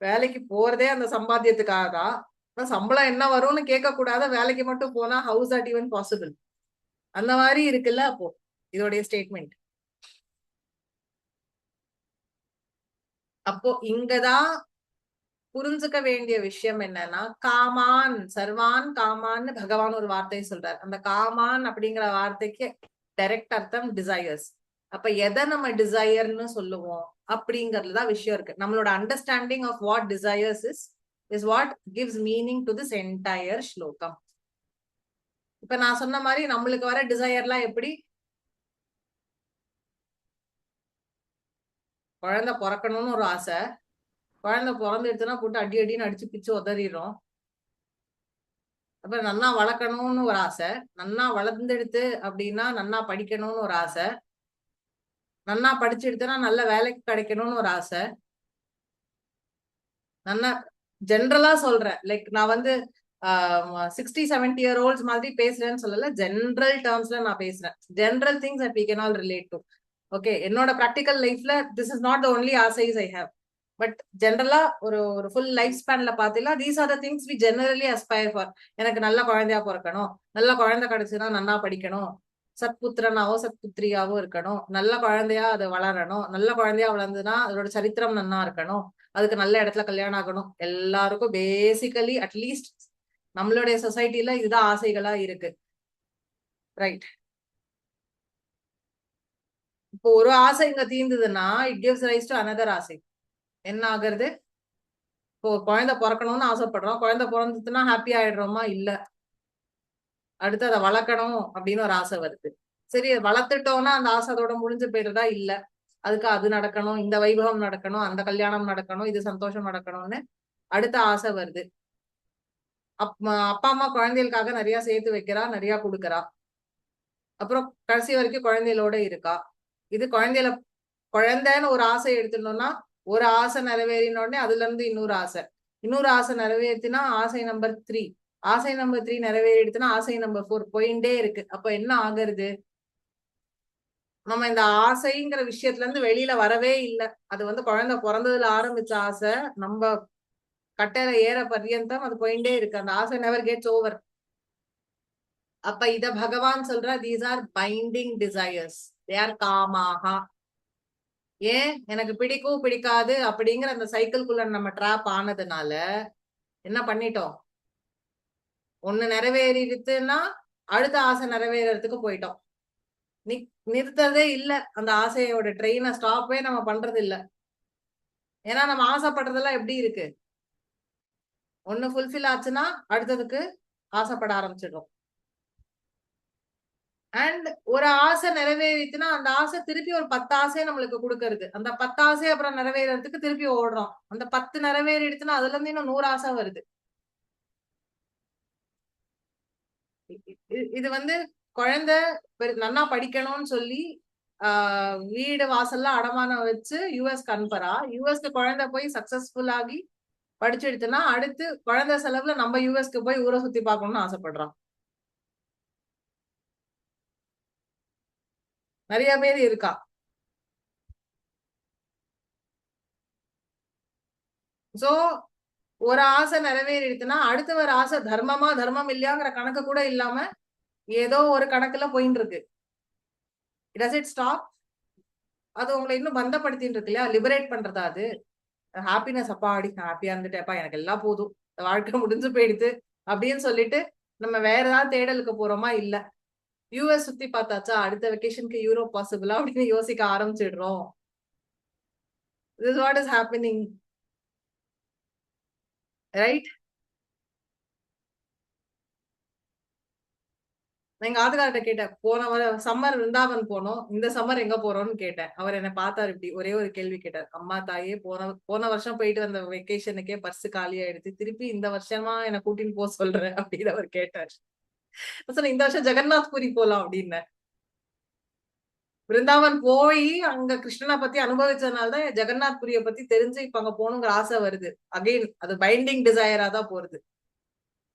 வேலைக்கு போறதே அந்த சம்பாத்தியத்துக்காக தான். ஆனா சம்பளம் என்ன வரும்னு கேட்க கூடாத, வேலைக்கு மட்டும் போனா ஹவுஸ் தட் ஈவன் பாசிபிள்? அந்த மாதிரி இருக்குல்ல அப்போ இதோடைய ஸ்டேட்மெண்ட். அப்போ இங்கதான் புரிஞ்சுக்க வேண்டிய விஷயம் என்னன்னா, காமான் சர்வான் காமான்னு பகவான் ஒரு வார்த்தையை சொல்றார். அந்த காமான் அப்படிங்கிற வார்த்தைக்கு டைரக்ட் அர்த்தம் டிசையர்ஸ். அப்ப எதை நம்ம டிசையர்னு சொல்லுவோம் அப்படிங்கறதுதான் விஷயம் இருக்கு. நம்மளோட understanding of what desires is what gives meaning to this entire ஸ்லோகம். இப்ப நான் சொன்ன மாதிரி நம்மளுக்கு வர டிசையர்லாம் எப்படி? குழந்தை பிறக்கணும்னு ஒரு ஆசை, குழந்தை பிறந்துடுச்சுன்னா போட்டு அடி அடின்னு அடிச்சு பிச்சு உதறிடுறோம். அப்புறம் நன்னா வளர்க்கணும்னு ஒரு ஆசை, நன்னா வளர்ந்தெடுத்து அப்படின்னா நன்னா படிக்கணும்னு ஒரு ஆசை, நன்னா படிச்சு எடுத்தனா நல்ல வேலைக்கு கிடைக்கணும்னு ஒரு ஆசை, நன்னா ஜென்ரலா சொல்றேன். லைக் நான் வந்து 60-70 year olds மாதிரி பேசுறேன்னு சொல்லல, ஜென்ரல் டேர்ம்ஸ்ல நான் பேசுறேன். General things that we can all relate to. Okay, என்னோட ப்ராக்டிக்கல் லைஃப்ல this is not the only ஆசைஸ் ஐ ஹேவ். பட் ஜென்ரலா ஒரு ஒரு ஃபுல் லைஃப் ஸ்பேன்ல பாத்தீங்கன்னா these are the things we generally aspire for. எனக்கு நல்ல குழந்தையா பிறக்கணும், நல்ல குழந்தை கிடைச்சுன்னா நல்லா படிக்கணும், சத்புத்திரனாவோ சத்புத்திரியாவோ இருக்கணும், நல்ல குழந்தையா அது வளரணும், நல்ல குழந்தையா வளர்ந்துன்னா அதோட சரித்திரம் நன்னா இருக்கணும், அதுக்கு நல்ல இடத்துல கல்யாணம் ஆகணும். எல்லாருக்கும் பேசிக்கலி அட்லீஸ்ட் நம்மளுடைய சொசைட்டில இதுதான் ஆசைகளா இருக்கு, ரைட்? இப்போ ஒரு ஆசை இங்க தீர்ந்ததுன்னா it gives rise to another ஆசை. என்ன ஆகுறது? இப்போ குழந்தை பிறக்கணும்னு ஆசைப்படுறோம், குழந்தை பிறந்ததுன்னா ஹாப்பி ஆயிடுறோமா? இல்ல, அடுத்து அதை வளர்க்கணும் அப்படின்னு ஒரு ஆசை வருது. சரி, வளர்த்துட்டோம்னா அந்த ஆசை அதோட முடிஞ்சு போயிடுறதா? இல்ல, அதுக்கு அது நடக்கணும், இந்த வைபவம் நடக்கணும், அந்த கல்யாணம் நடக்கணும், இது சந்தோஷம் நடக்கணும்னு அடுத்த ஆசை வருது. அப்பா அம்மா குழந்தைகளுக்காக நிறைய சேர்த்து வைக்கிறா, நிறைய கொடுக்கறா, அப்புறம் கடைசி வரைக்கும் குழந்தைகளோட இருக்கா. இது குழந்தைன்னு ஒரு ஆசை எடுத்துட்டோம்னா ஒரு ஆசை நிறைவேறினோடனே அதுல இருந்து இன்னொரு ஆசை நிறைவேற்றினா ஆசை நம்பர் 3, ஆசை நம்பர் 3 நிறைவேறிடுச்சுன்னா ஆசை நம்பர் 4 போயிட்டே இருக்கு. அப்ப என்ன ஆகுறது? நம்ம இந்த ஆசைங்கிற விஷயத்துல இருந்து வெளியில வரவே இல்லை. அது வந்து குழந்தை பிறந்ததுல ஆரம்பிச்ச ஆசை, நம்ம கட்டையில ஏற பர்யந்தம் அது போயிட்டே இருக்கு. அந்த ஆசை நெவர் கெட்ஸ் ஓவர். அப்ப இத பகவான் சொல்ற, these are binding desires, they are காமாகா. ஏன்? எனக்கு பிடிக்கும் பிடிக்காது அப்படிங்கிற அந்த சைக்கிள்குள்ள நம்ம ட்ராப் ஆனதுனால என்ன பண்ணிட்டோம்? ஒண்ணு நிறைவேறிடுச்சுன்னா அடுத்த ஆசை நிறைவேறதுக்கு போயிட்டோம். நிறுத்ததே இல்ல, அந்த ஆசையோட ட்ரெயினை ஸ்டாப்பே நம்ம பண்றது இல்ல. ஏன்னா நம்ம ஆசைப்படுறதெல்லாம் எப்படி இருக்கு? ஒண்ணு ஃபுல்ஃபில் ஆச்சுன்னா அடுத்ததுக்கு ஆசைப்பட ஆரம்பிச்சிடும். அண்ட் ஒரு ஆசை நிறைவேறிச்சுன்னா அந்த ஆசை திருப்பி ஒரு 10 ஆசையை நம்மளுக்கு கொடுக்கறது. அந்த 10 ஆசை அப்புறம் நிறைவேறதுக்கு திருப்பி ஓடுறோம். அந்த 10 நிறைவேறிடுச்சுன்னா அதுல இருந்து இன்னும் 100 ஆசை வருது. இது வந்து குழந்தை நன்னா படிக்கணும்னு சொல்லி வீடு வாசல்ல அடமானம் வச்சு யூஎஸ்க்கு அனுப்புறா. யூஎஸ்க்கு குழந்தை போய் சக்சஸ்ஃபுல் ஆகி படிச்சுடுச்சுன்னா அடுத்து குழந்தை செலவுல நம்ம யூஎஸ்க்கு போய் ஊரை சுத்தி பார்க்கணும்னு ஆசைப்படுறான். நிறைய பேர் இருக்கா. சோ ஒரு ஆசை நிறைவேறிடுச்சுன்னா அடுத்த ஒரு ஆசை தர்மமா தர்மம் இல்லையாங்கிற கணக்கு கூட இல்லாம ஏதோ ஒரு கணக்குல போயிட்டு இருக்கு. Does it stop? அது உங்களை இன்னும் பந்தப்படுத்திட்டு இருக்கு இல்லையா? லிபரேட் பண்றதா அது? ஹாப்பினஸ், அப்பா அடி ஹாப்பியா இருந்துட்டேப்பா, எனக்கு எல்லாம் போதும், வாழ்க்கை முடிஞ்சு போயிடுது அப்படின்னு சொல்லிட்டு நம்ம வேற ஏதாவது தேடலுக்கு போறோமா? இல்ல, யூஎஸ் சுத்தி பார்த்தாச்சா, அடுத்த வெக்கேஷனுக்கு யூரோப் பாசிபிளா அப்படின்னு யோசிக்க ஆரம்பிச்சிடுறோம். This is what is happening, right? எங்க ஆத்துக்கார்ட்ட கேட்டேன், போன சம்மர் விருந்தாவன் போனோம், இந்த சம்மர் எங்க போறோம்னு கேட்டேன். அவர் என்ன பார்த்தாரு, இப்படி ஒரே ஒரு கேள்வி கேட்டார், அம்மா தாயே போன வருஷம் போயிட்டு வந்த வெக்கேஷனுக்கே பர்ஸ் காலி ஆயிடுச்சு, திருப்பி இந்த வருஷமா என்ன கூட்டின்னு போக சொல்றேன் அப்படின்னு அவர் கேட்டார். இந்த வருஷம் ஜெகநாத் புரி போலாம் அப்படின்னு. விருந்தாவன் போய் அங்க கிருஷ்ணனை பத்தி அனுபவிச்சதுனாலதான் ஜெகநாத் புரிய பத்தி தெரிஞ்சு இப்ப அங்க போகணுங்கிற ஆசை வருது. அகைன் அது பைண்டிங் டிசையரா தான் போறது.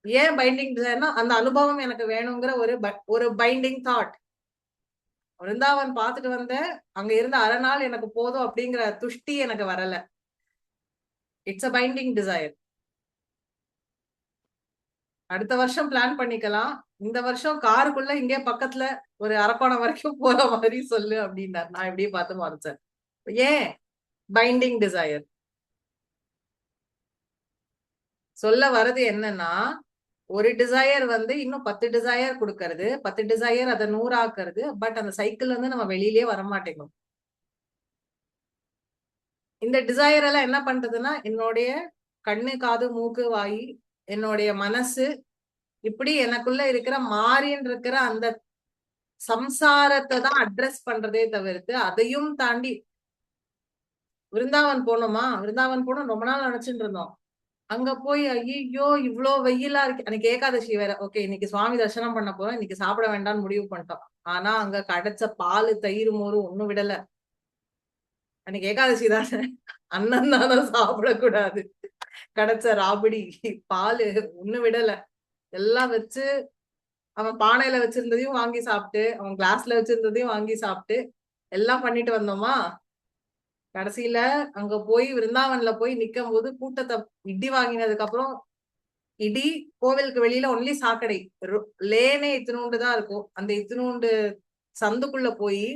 ஏன் பைண்டிங் டிசைர்னா அந்த அனுபவம் எனக்கு வேணுங்கிற ஒரு பைண்டிங் தாட். விருந்தாவன் பார்த்துட்டு வந்த அங்க இருந்த அரை நாள் எனக்கு போதும் அப்படிங்கிற துஷ்டி எனக்கு வரல. It's a binding desire. அடுத்த வருஷம் பிளான் பண்ணிக்கலாம், இந்த வருஷம் காருக்குள்ள இங்கே பக்கத்துல ஒரு அரக்கோணம் வரைக்கும் போற மாதிரி சொல்லு அப்படின்னார். நான் எப்படியே பார்த்து மறைச்சேன். ஏன்? Binding desire. சொல்ல வர்றது என்னன்னா, ஒரு டிசையர் வந்து இன்னும் 10 டிசையர் கொடுக்கறது, 10 டிசையர் அதை 100 ஆக்குறது. பட் அந்த சைக்கிள் வந்து நம்ம வெளியிலேயே வரமாட்டேங்கும். இந்த டிசையர் எல்லாம் என்ன பண்றதுன்னா, என்னுடைய கண்ணு காது மூக்கு வாய் என்னுடைய மனசு இப்படி எனக்குள்ள இருக்கிற மாறின்னு இருக்கிற அந்த சம்சாரத்தை தான் அட்ரஸ் பண்றதே தவிர்த்து அதையும் தாண்டி விருந்தாவன் போனோமா, விருந்தாவன் போனோம் ரொம்ப நாள் நினைச்சுட்டு இருந்தோம். அங்க போய் ஐயோ இவ்வளோ வெயிலா இருக்கு. அன்னைக்கு ஏகாதசி வேற. ஓகே, இன்னைக்கு சுவாமி தரிசனம் பண்ண போறோம், இன்னைக்கு சாப்பிட வேண்டாம்னு முடிவு பண்ணிட்டோம். ஆனா அங்க கிடைச்ச பால் தயிர் மோறு ஒண்ணும் விடல. அன்னைக்கு ஏகாதசி தானே, அண்ணன் தானே சாப்பிடக்கூடாது. கிடைச்ச ராபடி பாலு ஒண்ணு விடல, எல்லாம் வச்சு அவன் பானையில வச்சிருந்ததையும் வாங்கி சாப்பிட்டு, அவன் கிளாஸ்ல வச்சிருந்ததையும் வாங்கி சாப்பிட்டு எல்லாம் பண்ணிட்டு வந்தோமா. கடைசியில அங்க போய் விருந்தாவன்ல போய் நிக்கும் போது கூட்டத்தை இடி வாங்கினதுக்கு அப்புறம், இடி கோவிலுக்கு வெளியில ஒன்லி சாக்கடை, லேனே இத்தினூண்டுதான் இருக்கும். அந்த இத்தினூண்டு சந்துக்குள்ள போய்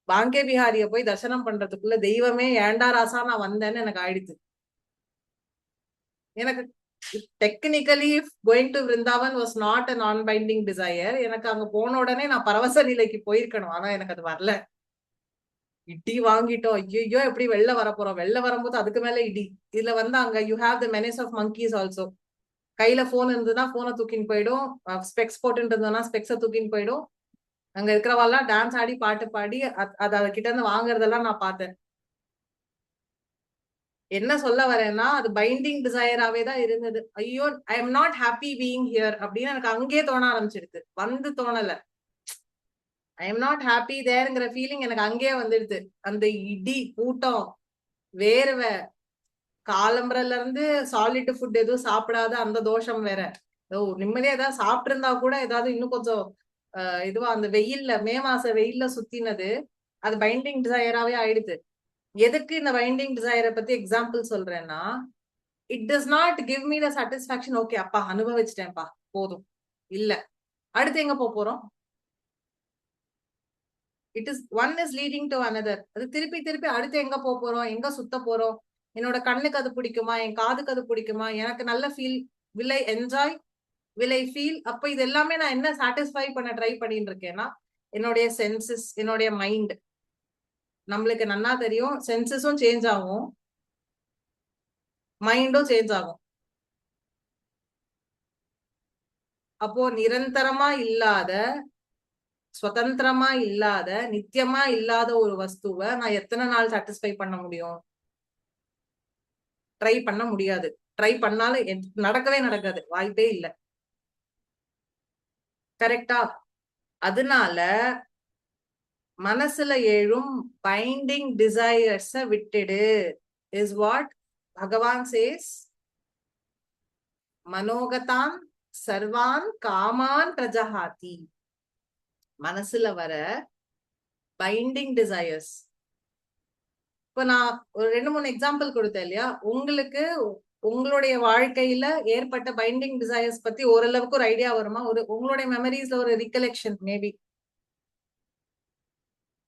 பாங்கே பிஹாரிய போய் தரிசனம் பண்றதுக்குள்ள தெய்வமே ஏண்டா ராசா நான் வந்தேன்னு எனக்கு ஆயிடுச்சு. எனக்கு technically going to Vrindavan was not a நான் பைண்டிங் டிசையர். எனக்கு அங்க போன உடனே நான் பரவச நிலைக்கு போயிருக்கணும், ஆனா எனக்கு அது வரல. இடி வாங்கிட்டோம், ஐயோ எப்படி வெளில வர போறோம், வெளில வரும்போது அதுக்கு மேல இடி. இதுல வந்து அங்க you have the menace of monkeys also. கையில போன் இருந்ததுன்னா போனை தூக்கின்னு போயிடும், ஸ்பெக்ஸ் போட்டு இருந்ததுன்னா ஸ்பெக்ஸ தூக்கின்னு போயிடும். அங்க இருக்கிறவெல்லாம் டான்ஸ் ஆடி பாட்டு பாடி அத கிட்ட இருந்து வாங்குறதெல்லாம் நான் பார்த்தேன். என்ன சொல்ல வரேன்னா, அது பைண்டிங் டிசையராவே தான் இருந்தது. ஐயோ I am not happy being here அப்படின்னு எனக்கு அங்கேயே தோண ஆரம்பிச்சிடுது, வந்து தோணல. ஐ எம் நாட் ஹாப்பி தேர்ங்கிற ஃபீலிங் எனக்கு அங்கேயே வந்துடுது. அந்த இடி, கூட்டம், வேர்வை, காலம்பரல இருந்து சாலிட் ஃபுட் எதுவும் சாப்பிடாத அந்த தோஷம் வேற. நிம்மதியா ஏதாவது சாப்பிட்டு இருந்தா கூட ஏதாவது இன்னும் கொஞ்சம் இதுவா, அந்த வெயில்ல, மே மாச வெயில்ல சுத்தினது அது பைண்டிங் டிசையராவே ஆயிடுது. எதுக்கு இந்த பைண்டிங் டிசையரை பத்தி எக்ஸாம்பிள் சொல்றேன்னா, it does not give me the satisfaction. Okay அப்பா அனுபவிச்சிட்டேன்ப்பா போதும், இல்ல அடுத்து எங்க போறோம். It is one is leading to another. அது திருப்பி திருப்பி அடுத்து எங்க போறோம், எங்க சுத்த போறோம், என்னோட கண்ணுக்கு அது பிடிக்குமா, என் காதுக்கு அது பிடிக்குமா, எனக்கு நல்ல feel, will I enjoy, will I feel. அப்ப இது எல்லாமே நான் என்ன சாட்டிஸ்ஃபை பண்ண ட்ரை பண்ணிட்டு இருக்கேன்னா, என்னுடைய சென்சஸ், என்னுடைய மைண்ட். நம்மளுக்கு நன்னா தெரியும், சென்சஸும் சேஞ்ச் ஆகும், மைண்டும் சேஞ்ச் ஆகும். அப்போ நிரந்தரமா இல்லாத, சுதந்திரமா இல்லாத, நித்தியமா இல்லாத ஒரு வஸ்துவை நான் எத்தனை நாள் சாட்டிஸ்ஃபை பண்ண முடியும்? ட்ரை பண்ண முடியாது. ட்ரை பண்ணாலும் நடக்கவே நடக்காது, வாய்ப்பே இல்லை. கரெக்டா? அதனால மனசுல எழும் பைண்டிங் டிசையர்ஸ விட்டுடு இஸ் வாட் பகவான் சேஸ். மனோகதான் சர்வான் காமான் பிரஜஹாதி. மனசுல வர பைண்டிங் டிசையர்ஸ். இப்ப நான் ஒரு 2-3 எக்ஸாம்பிள் கொடுத்தேன் இல்லையா, உங்களுக்கு உங்களுடைய வாழ்க்கையில ஏற்பட்ட பைண்டிங் டிசையர்ஸ் பத்தி ஓரளவுக்கு ஒரு ஐடியா வருமா? ஒரு உங்களுடைய மெமரிஸ்ல ஒரு recollection maybe.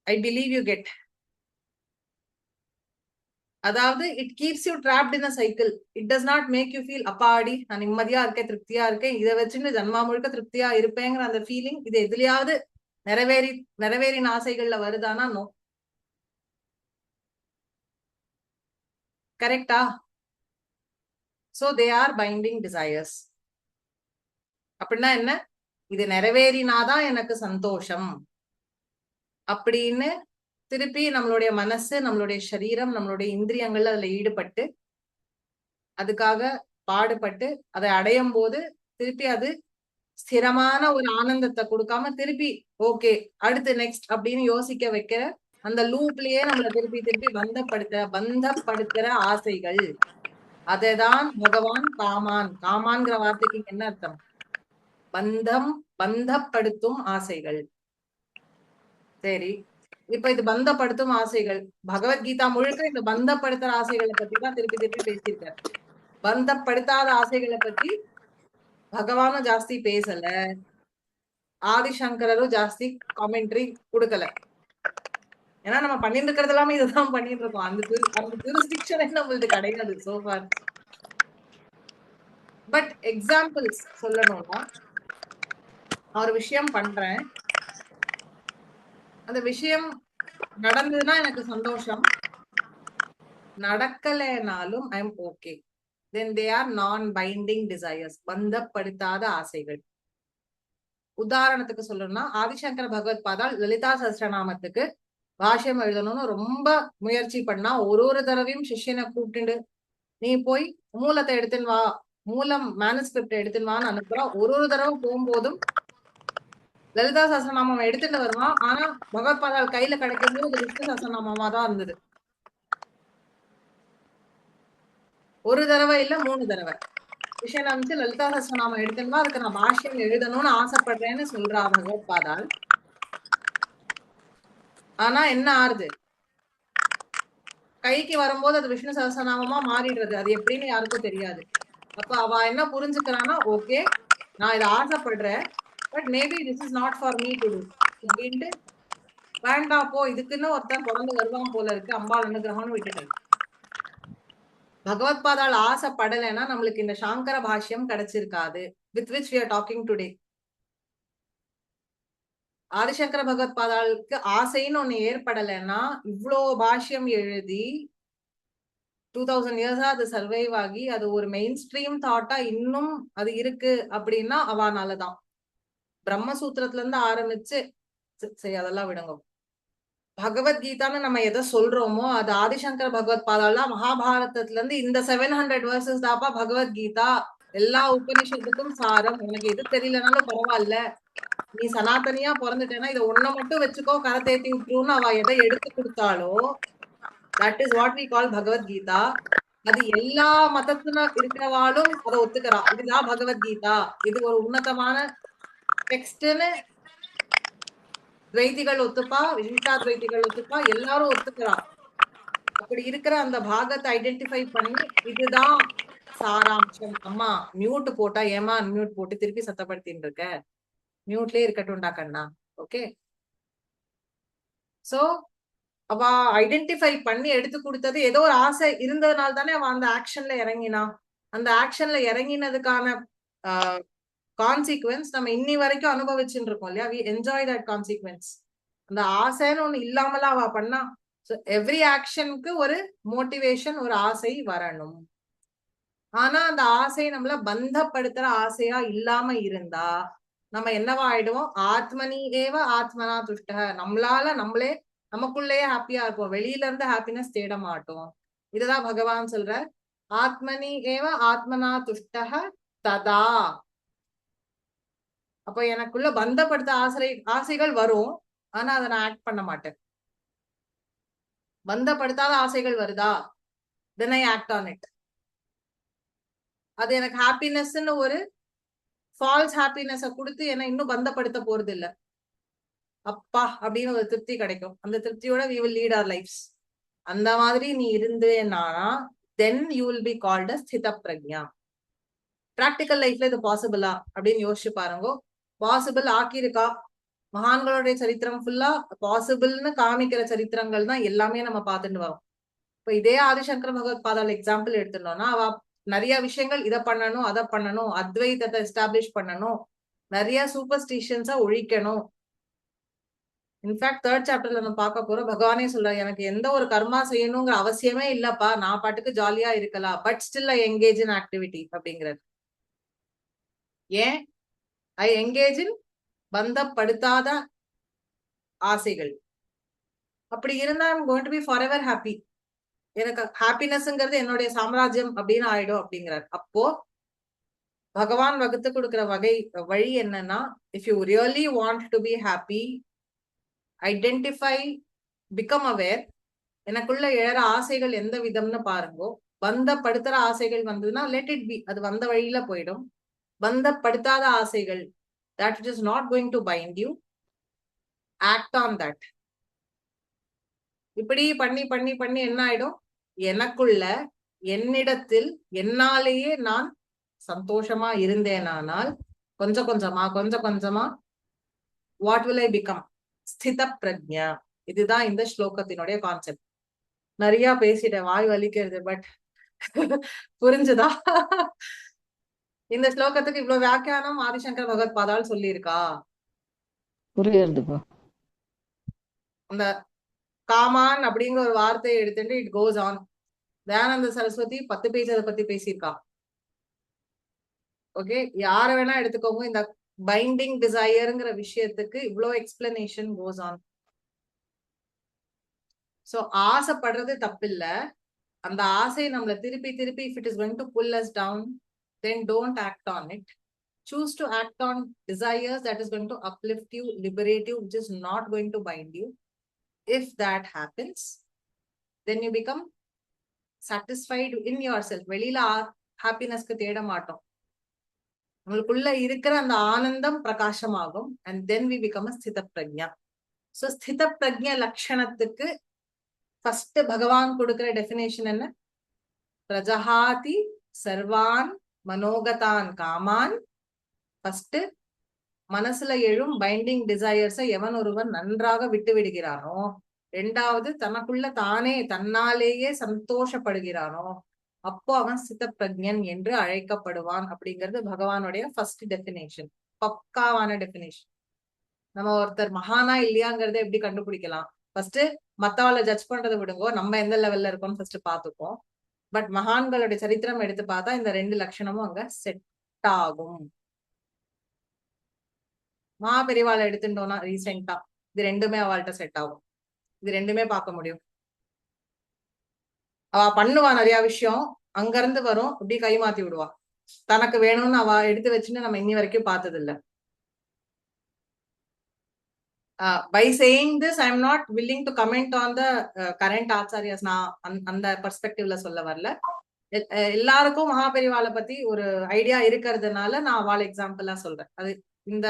I believe you get. அதாவது it keeps you trapped in a cycle. It does not make you feel அப்பாடி நான் நிம்மதியா இருக்கேன், திருப்தியா இருக்கேன், இதை வச்சுன்னு ஜன்மா முழுக்க திருப்தியா இருப்பேங்கிற அந்த ஃபீலிங் இது எதுலயாவது நிறைவேறின ஆசைகள்ல வருதானா? நோ. கரெக்டா? So they are binding desires. அப்படின்னா என்ன? இது நிறைவேறினாதான் எனக்கு சந்தோஷம் அப்படின்னு திருப்பி நம்மளுடைய மனசு, நம்மளுடைய சரீரம், நம்மளுடைய இந்திரியங்கள்ல அதுல ஈடுபட்டு அதுக்காக பாடுபட்டு அதை அடையும் போது திருப்பி அது ஸ்திரமான ஒரு ஆனந்தத்தை கொடுக்காம திருப்பி ஓகே அடுத்து நெக்ஸ்ட் அப்படின்னு யோசிக்க வைக்கிற அந்த லூப்லயே நம்மளை திருப்பி திருப்பி பந்தப்படுத்துற ஆசைகள். அதைதான் பகவான் காமான். காமான்கிற வார்த்தைக்கு என்ன அர்த்தம்? பந்தப்படுத்தும் ஆசைகள். சரி, இப்ப இது பந்தப்படுத்தும் ஆசைகள், பகவத்கீதா முழுக்க இந்த பந்தப்படுத்துற ஆசைகளை பத்தி தான் திருப்பி திருப்பி பேசியிருக்காரு. பந்தப்படுத்தாத ஆசைகளை பத்தி பகவானும் ஜாஸ்தி பேசல, ஆதிசங்கரும் ஜாஸ்தி காமெண்ட்ரி கொடுக்கல. ஏன்னா நம்ம பண்ணிட்டு இருக்கிறது எல்லாமே இதுதான் பண்ணிட்டு இருக்கோம். அந்த ஜூரிஸ்டிக்ஷன் நம்மளுக்கு கிடையாது சோஃபார். பட் எக்ஸாம்பிள்ஸ் சொல்லணும்னா, ஒரு விஷயம் பண்றேன், அந்த விஷயம் நடந்ததுன்னா எனக்கு சந்தோஷம், நடக்கலைனாலும் I am okay. Then they are non binding desires, பந்தப்படுத்தாத ஆசைகள். உதாரணத்துக்கு சொல்லணும்னா, ஆதிசங்கர பகவத் பாதால் லலிதா சஹஸ்ரநாமத்துக்கு பாஷ்யம் எழுதணும்னு ரொம்ப முயற்சி பண்ணா, ஒரு தடவையும் சிஷ்யனை கூப்பிட்டு நீ போய் மூலத்தை எடுத்துன்னு வா, மூலம் மேனுஸ்கிரிப்ட் எடுத்துன்னு வான்னு அனுப்புறா. ஒரு தடவை போகும்போதும் லலிதா சஹஸ்ரநாமம் எடுத்துட்டு வருவான், ஆனா பகவத் பாதால் கையில கிடைக்கும் போது அது விஷ்ணு சஹஸ்ரநாமமா தான் இருந்தது. ஒரு தடவை இல்ல 3 தடவை விஷயம் அமைச்சு லலிதா சஹஸ்ரநாமம் எடுக்கணுமா அதுக்கு நான் பாஷ்யம் எழுதணும்னு ஆசைப்படுறேன்னு சொல்றா பகவத் பாதாள். ஆனா என்ன ஆறுது, கைக்கு வரும்போது அது விஷ்ணு சஹஸ்ரநாமமா மாறிடுறது. அது எப்படின்னு யாருக்கும் தெரியாது. அப்ப அவ என்ன புரிஞ்சுக்கிறான்னா, ஓகே நான் இதை ஆசைப்படுறேன், but maybe this is not for me to do அப்படின்ட்டு வேண்டாம் போ, இதுக்குன்னு ஒருத்தன் பிறந்து வருவான் போல இருக்கு, அம்பாள் அனுகிரகம்னு விட்டுட்டேன். பகவத் பாதாள் ஆசைப்படலைன்னா நம்மளுக்கு இந்த சாங்கர பாஷ்யம் கிடைச்சிருக்காது, with which we are talking today. Adi Shankara Bhagavat பாதாளுக்கு ஆசைன்னு ஒண்ணு ஏற்படலைன்னா இவ்வளோ பாஷ்யம் எழுதி 2000 இயர்ஸா அது சர்வைவ் ஆகி அது ஒரு மெயின் ஸ்ட்ரீம் தாட்டா இன்னும் அது இருக்கு அப்படின்னா அவனாலதான். பிரம்மசூத்திரத்துல இருந்து ஆரம்பிச்சு சரி அதெல்லாம் விடுங்க. பகவத்கீதான்னு நம்ம எதை சொல்றோமோ அது ஆதிசங்கர பகவத் பாதாளா மகாபாரதத்துல இருந்து இந்த 700 வேர்சஸ் தாப்பா பகவத்கீதா. எல்லா உபனிஷத்துக்கும் சாரம். உனக்கு எது தெரியலனாலும் பரவாயில்ல, நீ சனாதனியா பிறந்துட்டேன்னா இதை ஒன்ன மட்டும் வச்சுக்கோ, கரை தேத்தி விட்டுருன்னு அவ எதை எடுத்து கொடுத்தாலோ that is what we call Bhagavad Gita. அது எல்லா மதத்துல இருக்கிறவாளும் அதை ஒத்துக்கிறா, இதுதான் பகவத்கீதா, இது ஒரு உன்னதமான டெக்ஸ்ட்னு. துவைதிகள் ஒத்துப்பா, விசிஷ்டாத்வைதிகள் ஒத்துப்பா, எல்லாரும் ஒத்துக்கிறா. அப்படி இருக்கிற அந்த பாகத்தை ஐடென்டிஃபை பண்ணி இதுதான் சாராம்சம். அம்மா மியூட் போட்டா ஏமா மியூட் போட்டு திருப்பி சத்தப்படுத்தின்னு இருக்க, மியூட்லயே இருக்கட்டும்டா கண்ணா. ஓகே, சோ அவ ஐடென்டிஃபை பண்ணி எடுத்து கொடுத்தது ஏதோ ஒரு ஆசை இருந்ததுனால தானே அவ அந்த ஆக்ஷன்ல இறங்கினா. அந்த ஆக்ஷன்ல இறங்கினதுக்கான கான்சிக்வன்ஸ் நம்ம இன்னி வரைக்கும் அனுபவிச்சுட்டு இருக்கோம் இல்லையா. We enjoy that consequence. அந்த ஆசைன்னு ஒண்ணு இல்லாமலாம் அவ பண்ணா. எவ்ரி ஆக்ஷனுக்கு ஒரு மோட்டிவேஷன், ஒரு ஆசை வரணும். ஆனா அந்த ஆசை நம்மள பந்தப்படுத்துற ஆசையா இல்லாம இருந்தா நம்ம என்னவா ஆயிடுவோம், ஆத்மனி ஏவ ஆத்மனா துஷ்ட. நம்மளால நம்மளே நமக்குள்ளேயே ஹாப்பியா இருப்போம், வெளியில இருந்து ஹாப்பினஸ் தேட மாட்டோம். இதுதான் பகவான் சொல்ற, ஆத்மனி ஏவ ஆத்மனா துஷ்ட ததா. அப்போ எனக்குள்ள பந்தப்படுத்த ஆசைகள் வரும், ஆனா அதை நான் ஆக்ட் பண்ண மாட்டேன். பந்தப்படுத்தாத ஆசைகள் வருதா, then I act on it. அது எனக்கு ஹாப்பினஸ்ன்னு ஒரு ஃபால்ஸ் ஹாப்பினஸ கொடுத்து என்ன இன்னும் பந்தப்படுத்த போறது இல்ல. அப்பா அப்படின்னு ஒரு திருப்தி கிடைக்கும், அந்த திருப்தியோட we will lead our lives. அந்த மாதிரி நீ இருந்தேன்னா then you will be called as sthita prajna. Practical லைஃப்ல இது பாசிபிளா அப்படின்னு யோசிச்சு பாருங்க. பாசிபிள் ஆக்கியிருக்கா. மகான்களுடைய சரித்திரம் ஃபுல்லா பாசிபிள்னு காமிக்கிற சரித்திரங்கள் தான் எல்லாமே நம்ம பார்த்துட்டு வரோம். இப்ப இதே ஆதிசங்கர பகவத் பாதாள் எக்ஸாம்பிள் எடுத்துட்டோம்னா அவ நிறைய விஷயங்கள் இதை பண்ணணும் அதை பண்ணணும், அத்வைதத்தை எஸ்டாப்ளிஷ் பண்ணணும், நிறைய சூப்பர்ஸ்டிஷன்ஸா ஒழிக்கணும். இன்ஃபேக்ட் 3rd சாப்டர்ல நம்ம பார்க்க போறோம், பகவானே சொல்றாரு எனக்கு எந்த ஒரு கர்மா செய்யணுங்கிற அவசியமே இல்லப்பா, நான் பாட்டுக்கு ஜாலியா இருக்கலாம், but still I engage in activity அப்படிங்கிறது. ஏன் ஐ என்கேஜ் இன் பந்தப்படுத்தாத ஆசைகள். அப்படி இருந்தா I'm going to be forever happy. எனக்கு ஹாப்பினஸ்ங்கிறது என்னுடைய சாம்ராஜ்யம் அப்படின்னு ஆயிடும் அப்படிங்கிறார். அப்போ பகவான் வகுத்து கொடுக்கிற வழி என்னன்னா, if you really want to be happy, identify, become aware. எனக்குள்ள எழற ஆசைகள் எந்த விதம்னு பாருங்கோ. பந்தப்படுத்துற ஆசைகள் வந்ததுன்னா லெட் இட் பி, அது வந்த வழியில போயிடும். பந்தப்படுத்தாத ஆசைகள், that it is not going to bind you, act on that. இப்படி பண்ணி பண்ணி பண்ணி என்ன ஆயிடும், எனக்குள்ள என்னிடத்தில் என்னாலேயே நான் சந்தோஷமா இருந்தேனானால் கொஞ்சம் கொஞ்சமா வாட் வில் ஐ பிகம், ஸ்தித பிரக்ஞா. இதுதான் இந்த ஸ்லோகத்தினுடைய கான்செப்ட். நிறைய பேசிட்டேன், வாய் வலிக்கிறது, பட் புரிஞ்சுதா? இந்த ஸ்லோகத்துக்கு இவ்வளவு வியாக்கியானம் ஆதிசங்கர பகவத் பாதாள் சொல்லியிருக்கா. புரியுதுப்பா. அந்த காமான் அப்படிங்கிற ஒரு வார்த்தையை எடுத்துட்டு it goes on. Dayananda Saraswati 10 page அதை பத்தி பேசியிருக்கா. ஓகே, யார வேணா எடுத்துக்கோங்க, இந்த பைண்டிங் டிசையருங்கிற விஷயத்துக்கு இவ்வளோ எக்ஸ்பிளனேஷன் கோஸ் ஆன். சோ ஆசைப்படுறது தப்பில்ல, அந்த ஆசை நம்மள திருப்பி திருப்பி if it is going to pull us down, then don't act on it. Choose to act on desires that is going to uplift you, liberate you, which is not going to bind you. If that happens, then you become satisfied in yourself. வெளியில ஹாப்பினஸ்க்கு தேட மாட்டோம். நம்மளுக்குள்ள இருக்கிற அந்த ஆனந்தம் பிரகாசமாகும். and then we become a sthita prajna. so ஸ்தித பிரக்ஞ லட்சணத்துக்கு ஃபர்ஸ்ட் பகவான் கொடுக்கிற டெஃபினேஷன் என்ன? பிரஜஹாதி சர்வான் மனோகதான் காமான். ஃபர்ஸ்ட் மனசுல எழும் பைண்டிங் டிசையர்ஸை எவன் ஒருவன் நன்றாக விட்டு விடுகிறானோ, ரெண்டாவது தனக்குள்ள தானே தன்னாலேயே சந்தோஷப்படுகிறானோ, அப்போ அவன் ஸ்தித பிரக்ஞன் என்று அழைக்கப்படுவான். அப்படிங்கிறது பகவானுடைய ஃபர்ஸ்ட் டெஃபினேஷன், பக்காவான டெஃபினேஷன். நம்ம ஒருத்தர் மகானா இல்லையாங்கிறத எப்படி கண்டுபிடிக்கலாம்? ஃபர்ஸ்ட் மத்தவாளை ஜட்ஜ் பண்றதை விடுங்கோ, நம்ம எந்த லெவல்ல இருக்கோம்னு ஃபர்ஸ்ட் பாத்துப்போம். பட் மகான்களுடைய சரித்திரம் எடுத்து பார்த்தா இந்த ரெண்டு லட்சணமும் அங்க செட் ஆகும். மகாபெரிவாளை எடுத்துட்டோம்னா ரீசெண்டா இது ரெண்டுமே அவள்கிட்ட செட் ஆகும். இது ரெண்டுமே பார்க்க முடியும். அவ பண்ணுவா நிறைய விஷயம், அங்க இருந்து வரும், இப்படி கை மாத்தி விடுவா. தனக்கு வேணும்னு அவ எடுத்து வச்சுன்னு நம்ம இன்னி வரைக்கும் பார்த்தது இல்ல. By saying this, I am not willing to comment on the current acharyas. நான் அந்த பெர்ஸ்பெக்டிவ்ல சொல்ல வரல. எல்லாருக்கும் மகாபெரிவாளை பத்தி ஒரு ஐடியா இருக்கிறதுனால நான் அவள் எக்ஸாம்பிளா சொல்றேன். அது இந்த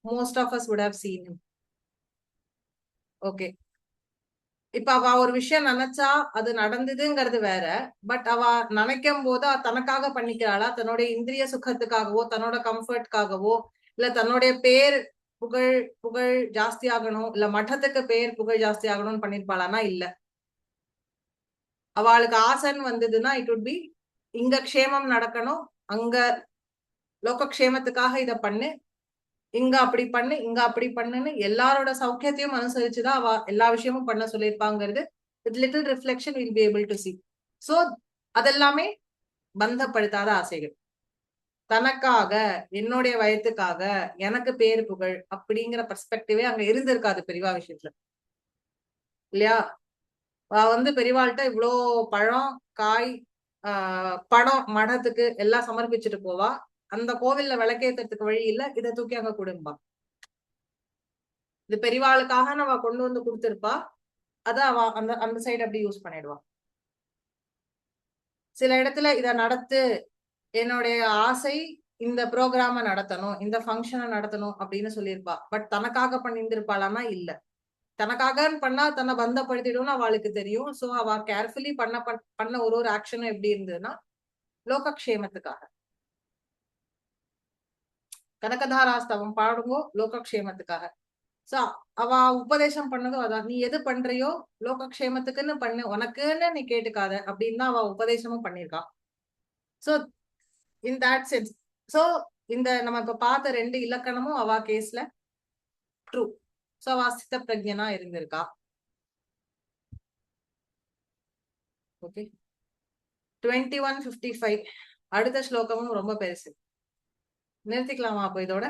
most of us would have seen him. Okay, இப்ப அவ ஒரு விஷயம் நினைச்சா அது நடந்ததுங்கிறது வேற. பட் அவ நினைக்கும் போது தனக்காக பண்ணிக்கிறாளா, தன்னுடைய இந்திரிய சுகத்துக்காகவோ தன்னோட கம்ஃபர்ட்காகவோ இல்ல தன்னுடைய பேர் புகழ் ஜாஸ்தி ஆகணும், இல்ல மட்டத்துக்கு பேர் புகழ் ஜாஸ்தி ஆகணும்னு பண்ணிருப்பாளானா? இல்ல. அவளுக்கு ஆசைன்னு வந்ததுன்னா இட் would be இங்க க்ஷேமம் நடக்கணும், அங்க லோகக்ஷேமத்துக்காக இத பண்ணு, இங்க அப்படி பண்ணு, இங்க அப்படி பண்ணுன்னு எல்லாரோட சௌக்கியத்தையும் அனுசரிச்சுதான் அவ எல்லா விஷயமும் பண்ண சொல்லியிருப்பாங்கிறது with little reflection will be able to see. So அதெல்லாமே பந்தப்படுத்தாத ஆசைகள். தனக்காக, என்னுடைய வயத்துக்காக, எனக்கு பேர் புகழ் அப்படிங்கிற பெர்ஸ்பெக்டிவே அங்க இருந்திருக்காது பெரியவா விஷயத்துல, இல்லையா? பெரியவாள்கிட்ட இவ்வளோ பழம் காய் படம் மடத்துக்கு எல்லாம் சமர்ப்பிச்சுட்டு போவா. அந்த கோவில்ல விளக்கேத்துறதுக்கு வழி இல்ல, இதை தூக்கி அங்க கொடும்பா. இது பெரியவாளுக்காக நம்ம கொண்டு வந்து கொடுத்திருப்பா, அத அவ அந்த அந்த சைடு அப்படி யூஸ் பண்ணிடுவா. சில இடத்துல இத நடத்து, என்னுடைய ஆசை இந்த ப்ரோக்ராம நடத்தணும், இந்த ஃபங்க்ஷனை நடத்தணும் அப்படின்னு சொல்லியிருப்பா. பட் தனக்காக பண்ணியிருந்திருப்பாளானா? இல்ல. தனக்காக பண்ணா தன்னை பந்தப்படுத்திடும்னு அவளுக்கு தெரியும். சோ அவ கேர்ஃபுல்லி பண்ண ஒரு ஆக்ஷனும் எப்படி இருந்ததுன்னா லோகக்ஷேமத்துக்காக. கனகதாராஸ்தவம் பாடுங்கோ லோகக்ஷேமத்துக்காக. சோ அவ உபதேசம் பண்ணதும் அதான், நீ எது பண்றியோ லோகக்ஷேமத்துக்குன்னு பண்ணு, உனக்குன்னு நீ கேட்டுக்காத அப்படின்னு தான் அவ உபதேசமும் பண்ணிருக்கா. So in that sense, so இந்த நம்ம இப்ப பார்த்த ரெண்டு இலக்கணமும் அவ கேஸ்ல ட்ரூ. சோ அவ ஸ்தித பிரக்ஞனா இருந்திருக்கா. ஓகே, 21:55 அடுத்த ஸ்லோகமும் ரொம்ப பெருசு. நிறுத்திக்கலாமா அப்போ இதோட?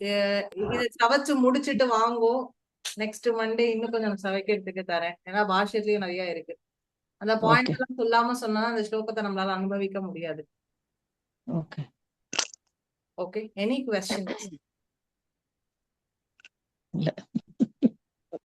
இதை சவைச்சு முடிச்சுட்டு வாங்கோ, நெக்ஸ்ட் மண்டே இன்னும் கொஞ்சம் சவைக்கிறதுக்கு தரேன். ஏன்னா பாஷ்யத்துலயும் நிறைய இருக்கு. அந்த பாயிண்ட் எல்லாம் சொல்லாம சொன்னா அந்த ஸ்லோகத்தை நம்மளால அனுபவிக்க முடியாது. Okay okay, any questions? இல்ல.